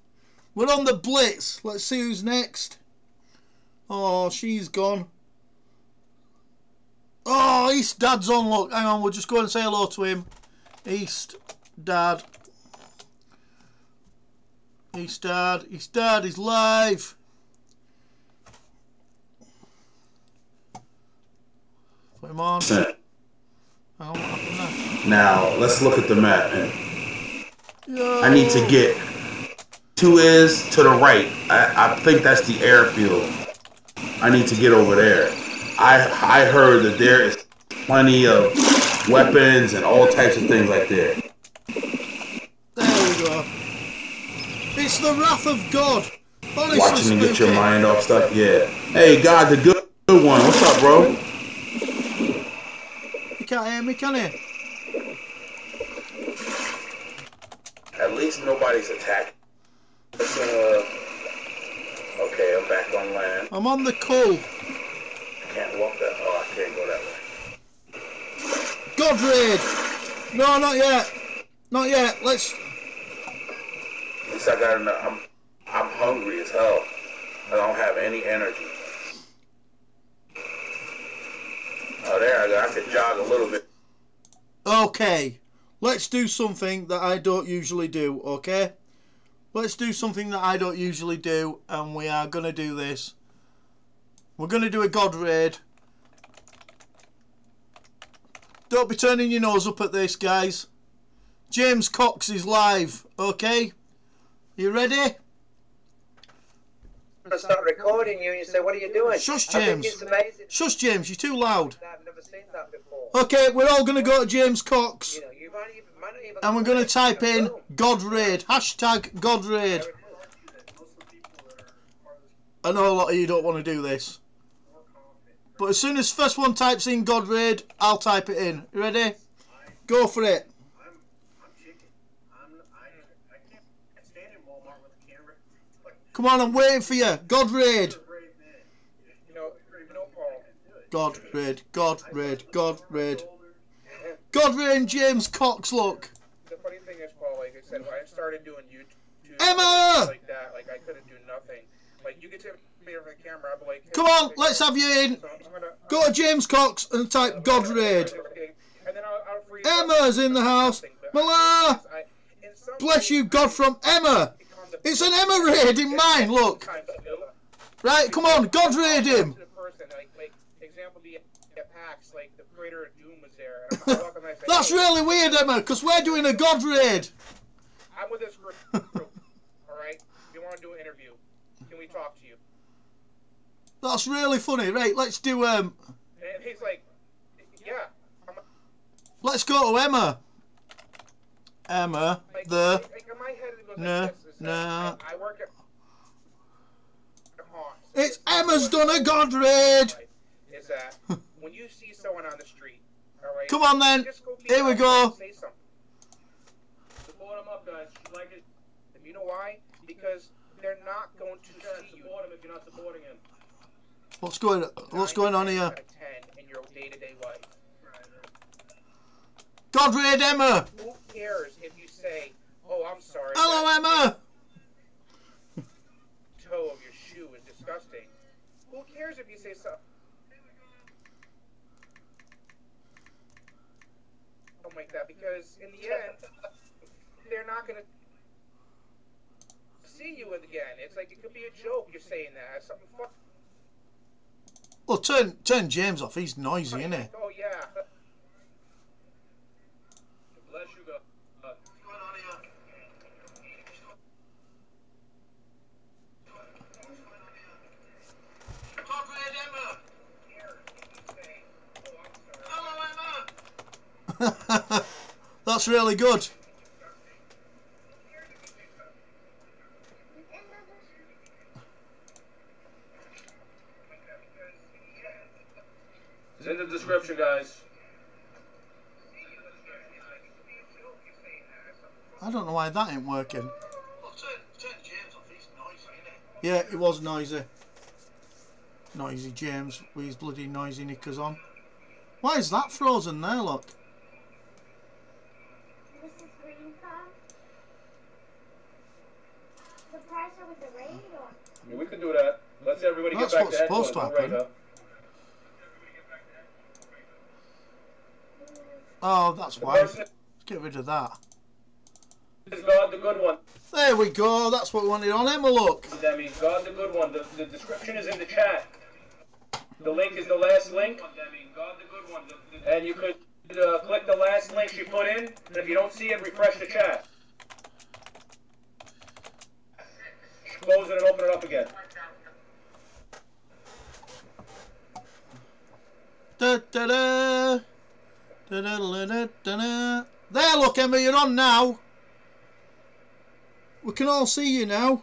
We're on the Blitz. Let's see who's next. Oh, she's gone. Oh, East Dad's on. Look, hang on. We'll just go and say hello to him. East Dad. East Dad. East Dad is live. Put him on. Hang on, what happened there? Now, let's look at the map. Yo. I need to get 2 is to the right. I think that's the airfield. I need to get over there. I heard that there is plenty of weapons and all types of things like that. There we go. It's the wrath of God. Honestly, Watching and get your spooky. mind off stuff. Yeah. Hey, God, the good one. What's up, bro? You can't hear me, can you? At least nobody's attacking. Okay, I'm back on land. I'm on the cull. can't walk that. Oh, I can't go that way. God raid! No, not yet. Not yet. Let's. At least I got enough. I'm hungry as hell. I don't have any energy. Oh, there I go. I could jog a little bit. Okay. Let's do something that I don't usually do, okay? Let's do something that I don't usually do, and we are going to do this. We're going to do a God raid. Don't be turning your nose up at this, guys. James Cox is live, okay? You ready? I start recording you and you say, what are you doing? Shush, I think James. it's amazing. Shush, James, you're too loud. I've never seen that before. Okay, we're all going to go to James Cox, You know, you might even and we're going to type in God raid. Hashtag God raid. I know a lot of you don't want to do this. But as soon as first one types in God raid, I'll type it in. You ready? Go for it. Come on, I'm waiting for you. God raid. God raid. God raid. God raid. God raid James Cox, look. The funny thing is, Paul, like I said, when I started doing YouTube Emma! like that, like I couldn't do nothing. Like you could take me over the camera, I'd be like, hey, Come on, let's have you in. so I'm gonna, Go to James Cox and type God raid. and then I'll freeze Emma's in the house. Mala! Bless you, God from Emma. It's an Emma raid in mine, look. Right, come on, God raid him. Like example, the PAX, like the creator of Doom was there. And I walk up and I say, That's hey, really weird, Emma, because we're doing a God raid. I'm with this group. Alright? You want to do an interview. Can we talk to you? That's really funny. Right, let's do, And he's like, yeah. let's go to Emma. Emma, Like, the, like in my head it goes no, like this, is that no. I work at Haunts. It's Emma's done a God raid. Is that when you see someone on the street, alright? Come on then. Just go be Here we out go. and say something. Support them up, guys. Like it. And you know why? Because they're not going to see you. Support him if you're not supporting him. What's going on here? Out of 10 in your day-to-day life. God raid Emma. Who cares if you say, "Oh, I'm sorry." Hello, that Emma. toe of your shoe is disgusting. Who cares if you say something like that? Because in the end, they're not gonna see you again. It's like it could be a joke. You're saying that something fuck. Well, turn James off. He's noisy, isn't he? Oh yeah. Bless you, God. That's really good. It's in the description, guys. I don't know why that ain't working. Yeah, it was noisy. Noisy James with his bloody noisy knickers on. Why is that frozen there, look? This is where you come? The price with the raid or? I mean, we could do that. Let's everybody That's get back what's to supposed to headphones. happen. Oh, that's why. Let's get rid of that. This is God the Good One. There we go. That's what we wanted on Emma, look. That means God the Good One. The description is in the chat. The link is the last link. And you could click the last link she put in. And if you don't see it, refresh the chat. Close it and open it up again. Da, da, da. Da, da, da, da, da, da. There, look, Emma, you're on now. We can all see you now.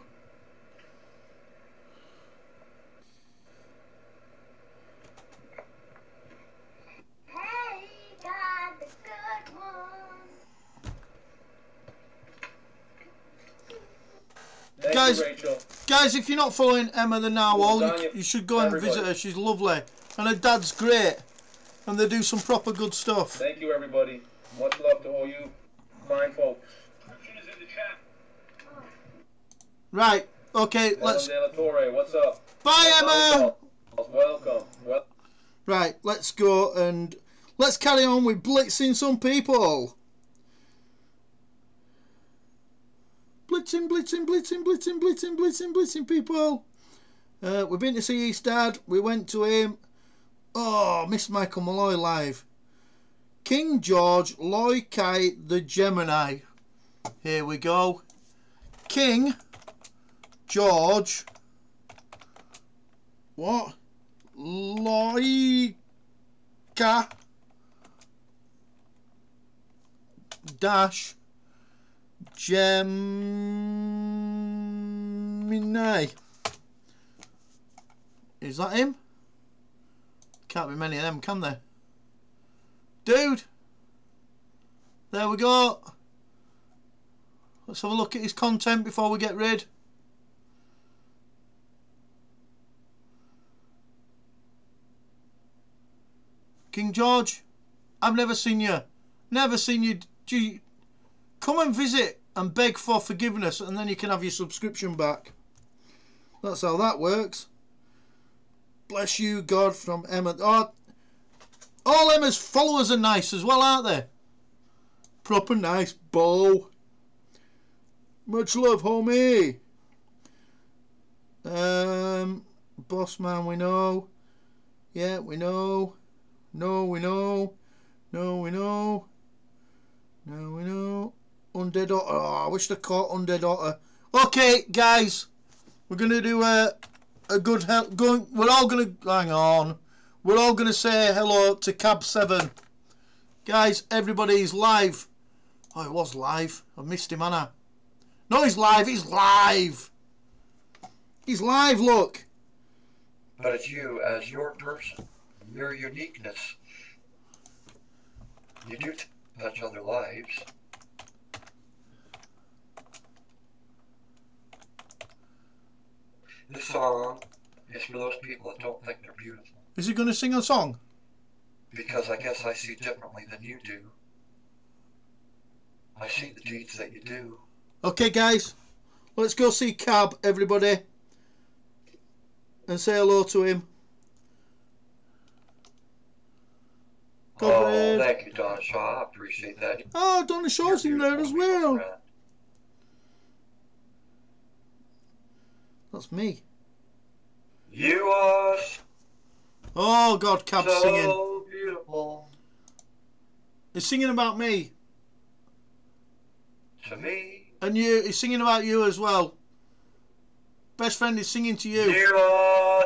Hey, God, the good one. Thank Guys, you, Rachel. Guys, if you're not following Emma the Narwhal, Well done, you should go and everybody. visit her. She's lovely. and her dad's great, and they do some proper good stuff. Thank you, everybody. Much love to all you fine folks. Description is in the chat. Right, okay, let's... Ellen De La Torre, what's up? Bye, Emma! Welcome. Well, Right, let's go and let's carry on with blitzing some people. Blitzing, blitzing, blitzing, blitzing, blitzing, blitzing, blitzing people. We've been to see his dad. We went to him. Oh, Mr. Michael Malloy live. King George, Loy Kai, the Gemini. Here we go. King George. What? Loika dash Gemini. Is that him? Can't be many of them, can there? Dude! There we go. Let's have a look at his content before we get rid. King George, I've never seen you. Never seen you. Gee, come and visit and beg for forgiveness, and then you can have your subscription back. That's how that works. Bless you, God, from Emma. Oh, all Emma's followers are nice as well, aren't they? Proper nice, Bo. Much love, homie. Boss man, we know. Yeah, we know. No, we know. No, we know. No, we know. Undead Otter. Oh, I wish they caught Undead Otter. Okay, guys. We're going to do a good... We're all going to... Hang on. We're all going to say hello to Cab 7. Guys, everybody's live. Oh, it was live. I missed him, Anna. No, he's live. He's live. He's live, look. But it's you as your person. Your uniqueness. You do touch other lives. This song is for those people that don't think they're beautiful. Is he going to sing a song? Because I guess I see differently than you do. I see the deeds that you do. Okay, guys. Let's go see Cab, everybody. And say hello to him. Oh, thank you, Donna Shaw. I appreciate that. Oh, Donna Shaw's in there as well. Friend. That's me. You are Oh, God, Cab's so singing. beautiful He's singing about me. to me. And you, he's singing about you as well. Best friend is singing to you. You are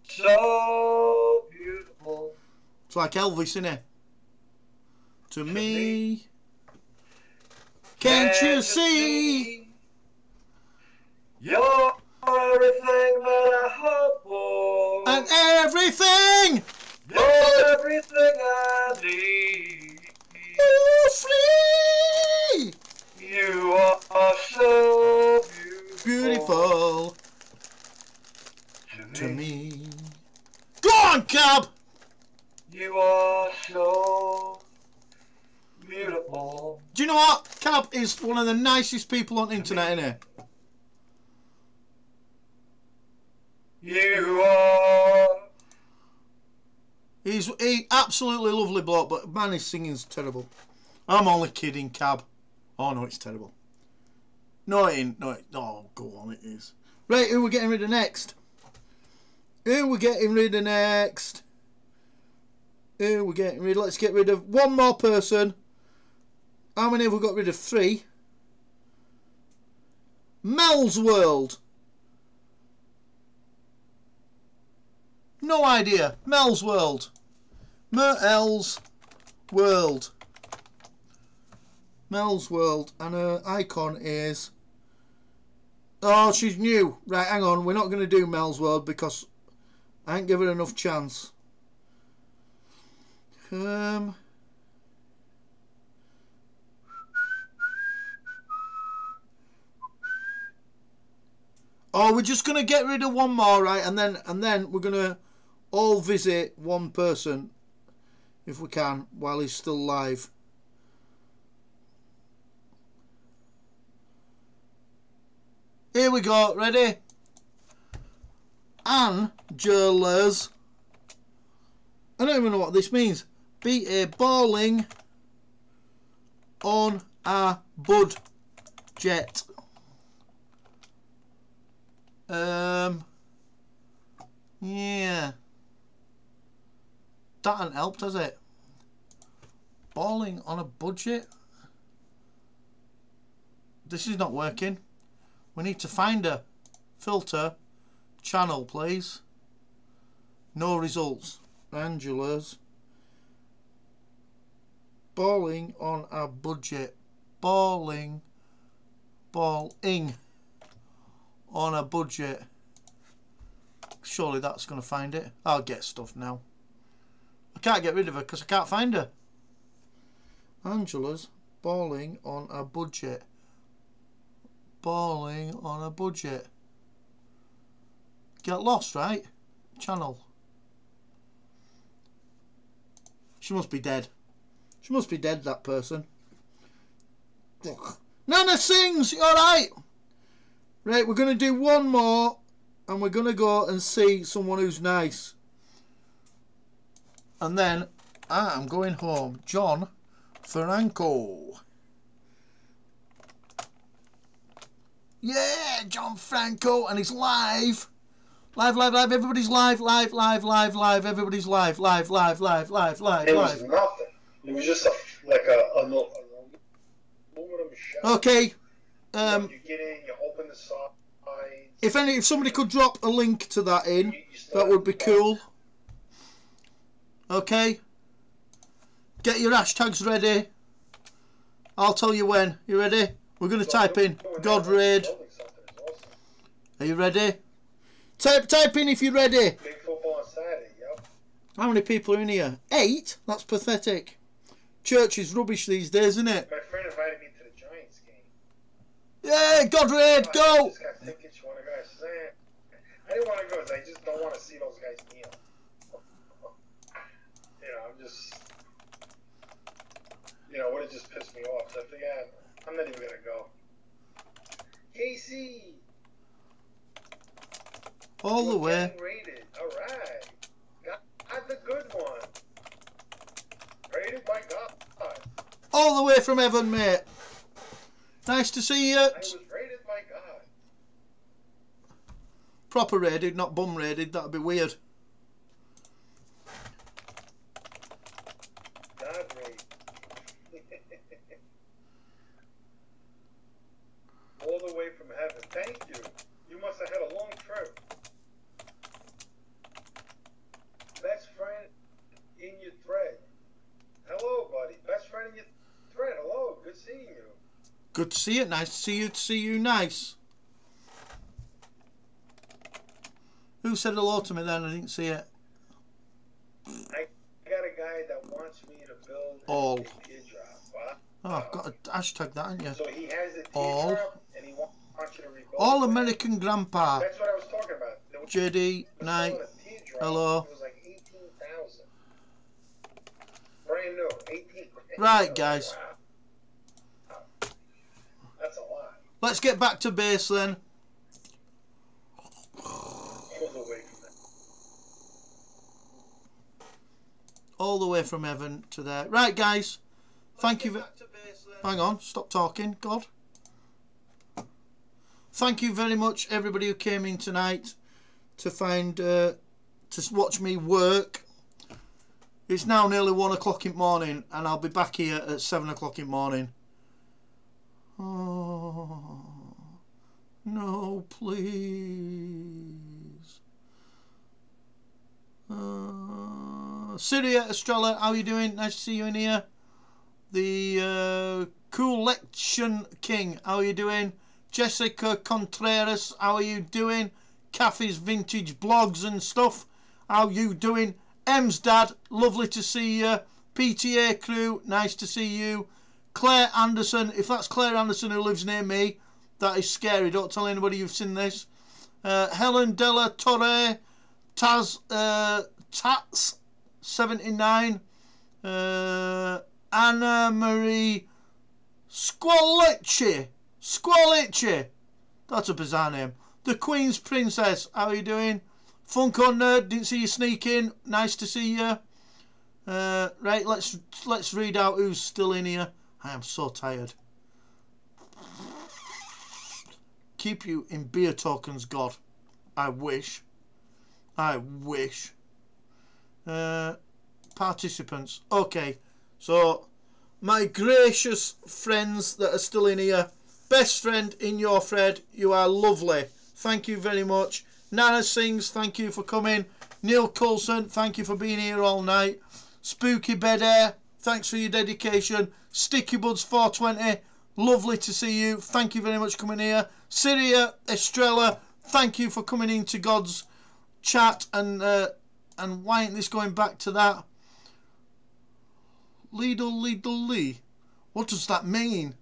so beautiful. It's like Elvis, isn't it? To me. Can't you see? You're everything that I hope for. And everything. You're everything I need. Oh, free. You are so beautiful. Beautiful. To me. Go on, Cab. You are so beautiful. Do you know what? Cab is one of the nicest people on the internet, isn't he? You are. He's absolutely lovely bloke, but man, his singing's terrible. I'm only kidding, Cab. Oh no, it's terrible. No, it ain't. No, oh, go on, it is. Right, who are we getting rid of next? Who are we getting rid of next? Who are we getting rid of? Let's get rid of one more person. How many have we got rid of? 3. Mel's World. No idea. Mel's World. Mel's World. Mel's World. And her icon is... Oh, she's new. Right, hang on. We're not going to do Mel's World because I ain't given her enough chance. Oh, we're just going to get rid of one more, right? And then we're going to all visit one person if we can while he's still live. Here we go, ready? Angela's. I don't even know what this means. Be a balling on a budget. Yeah. That hasn't helped, has it? Balling on a budget? This is not working. We need to find a filter channel, please. No results. Angela's. Balling on a budget. Balling on a budget. Surely that's going to find it. I'll get stuff now. I can't get rid of her because I can't find her. Angela's balling on a budget. Balling on a budget. Get lost, right? Channel. She must be dead. She must be dead, that person. Ugh. Nana sings! Alright! Right, we're going to do one more. And we're going to go and see someone who's nice. And then I'm going home. John Franco. Yeah, John Franco. And he's live. Live. Everybody's live. Live. Everybody's live. Live. It was nothing. It was just like a moment of a show. Okay. You get in, you open the side. If somebody could drop a link to that in, that would be cool. Okay. Get your hashtags ready. I'll tell you when. You ready? We're going to type in God Raid. Are you ready? Type in if you're ready. Big football on Saturday, yep. How many people are in here? 8? That's pathetic. Church is rubbish these days, isn't it? My friend invited me to the Giants game. Yeah, God Raid, go! I just got tickets. You want to go? I said, I didn't want to go because I just don't want to see those guys kneel. Would have just pissed me off. So I figured, I'm not even going to go. KC! All the way. Rated. Alright. Got the good one. Rated by God. All the way from heaven, mate. Nice to see you. I was rated by God. Proper rated, not bum rated. That'd be weird. God rated. All the way from heaven. Thank you. You must have had a long trip. Best friend in your thread. Hello, buddy. Best friend in your thread. Hello. Good seeing you. Good to see you. Nice to see you. To see you. Nice. Who said hello to me then? I didn't see it. I got a guy that wants me to build All. a teardrop. Wow. Oh, I've got to hashtag that, haven't you? So he has a All. teardrop and he wants you to rebuild All it. American Grandpa. That's what I was talking about. JD, night. Hello. It was like 18,000. Brand new. 18. Right, guys. Wow. That's a lot. Let's get back to base then. All the way from heaven to there. Right, guys. Thank you. Hang on. Stop talking. God. Thank you very much, everybody who came in tonight to find to watch me work. It's now nearly 1 o'clock in the morning, and I'll be back here at 7 o'clock in the morning. Oh no, please. Syria, Estrella, how are you doing? Nice to see you in here. The Collection King, how are you doing? Jessica Contreras, how are you doing? Kathy's Vintage Blogs and stuff, how you doing? M's dad, lovely to see you. PTA crew, nice to see you. Claire Anderson, if that's Claire Anderson who lives near me, that is scary. Don't tell anybody you've seen this. Helen Della Torre, Taz Tats79, Anna Marie Squalici. That's a bizarre name. The Queen's Princess. How are you doing? Funko Nerd. Didn't see you sneak in. Nice to see you. Right, let's read out who's still in here. I am so tired. Keep you in beer tokens, God. I wish. Participants. Okay, so my gracious friends that are still in here. Best friend in your thread, you are lovely. Thank you very much. Nana Sings, thank you for coming. Neil Coulson, thank you for being here all night. Spooky Bed Air, thanks for your dedication. Sticky Buds 420, lovely to see you. Thank you very much for coming here. Syria Estrella, thank you for coming into God's chat. And why ain't this going back to that? Lee. What does that mean?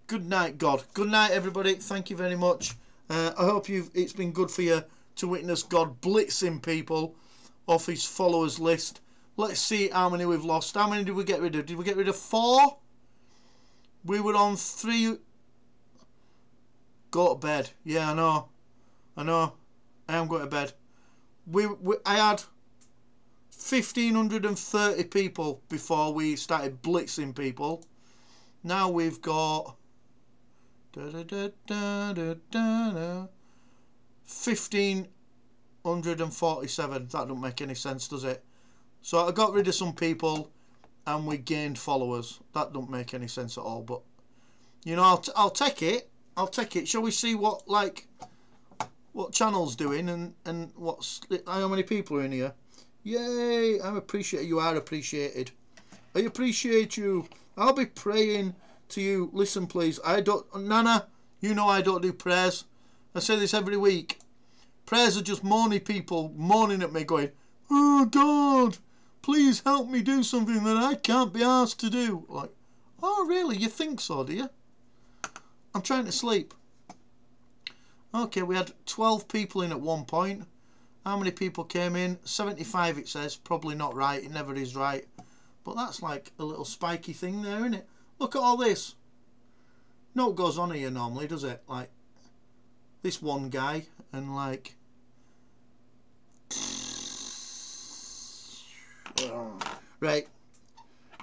Good night, God. Good night, everybody. Thank you very much. I hope it's been good for you to witness God blitzing people off his followers list. Let's see how many we've lost. How many did we get rid of? Did we get rid of 4? We were on 3. Go to bed. Yeah, I know. I am going to bed. I had 1,530 people before we started blitzing people. Now we've got 1,547. That don't make any sense, does it? So I got rid of some people and we gained followers. That don't make any sense at all, but you know, I'll take it. Shall we see what channel's doing and how many people are in here? Yay! I'm appreciated. You are appreciated. I appreciate you. I'll be praying to you. Listen, please. Nana, you know I don't do prayers. I say this every week. Prayers are just moany people moaning at me going, oh God, please help me do something that I can't be asked to do. Like, oh really? You think so, do you? I'm trying to sleep. Okay, we had 12 people in at one point. How many people came in? 75 it says. Probably not right. It never is right. But that's like a little spiky thing there, isn't it? Look at all this. No, it goes on here normally, does it? Like this one guy and like right.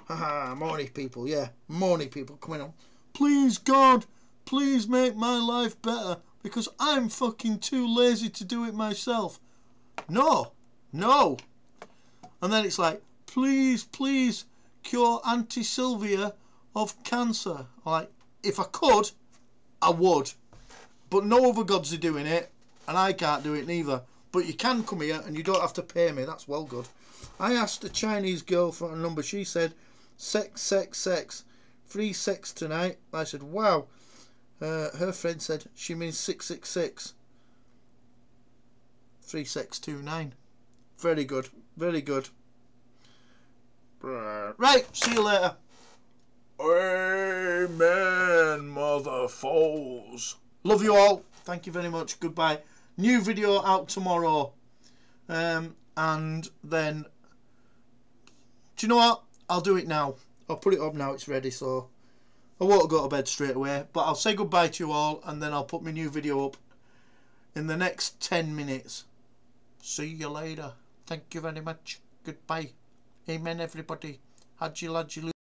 Haha, morning people, yeah. Morning people coming on. Please God, please make my life better because I'm fucking too lazy to do it myself. No. And then it's like, please cure Auntie Sylvia of cancer. Like, if I could, I would. But no other gods are doing it, and I can't do it neither. But you can come here, and you don't have to pay me. That's well good. I asked a Chinese girl for a number. She said, sex. Free sex tonight. I said, wow. Her friend said, she means 666. 3629. Very good. Right, see you later. Amen, mother foes. Love you all. Thank you very much. Goodbye. New video out tomorrow. And then, do you know what? I'll do it now. I'll put it up now. It's ready, so I won't go to bed straight away. But I'll say goodbye to you all, and then I'll put my new video up in the next 10 minutes. See you later. Thank you very much. Goodbye. Amen, everybody. Hadji, ladji,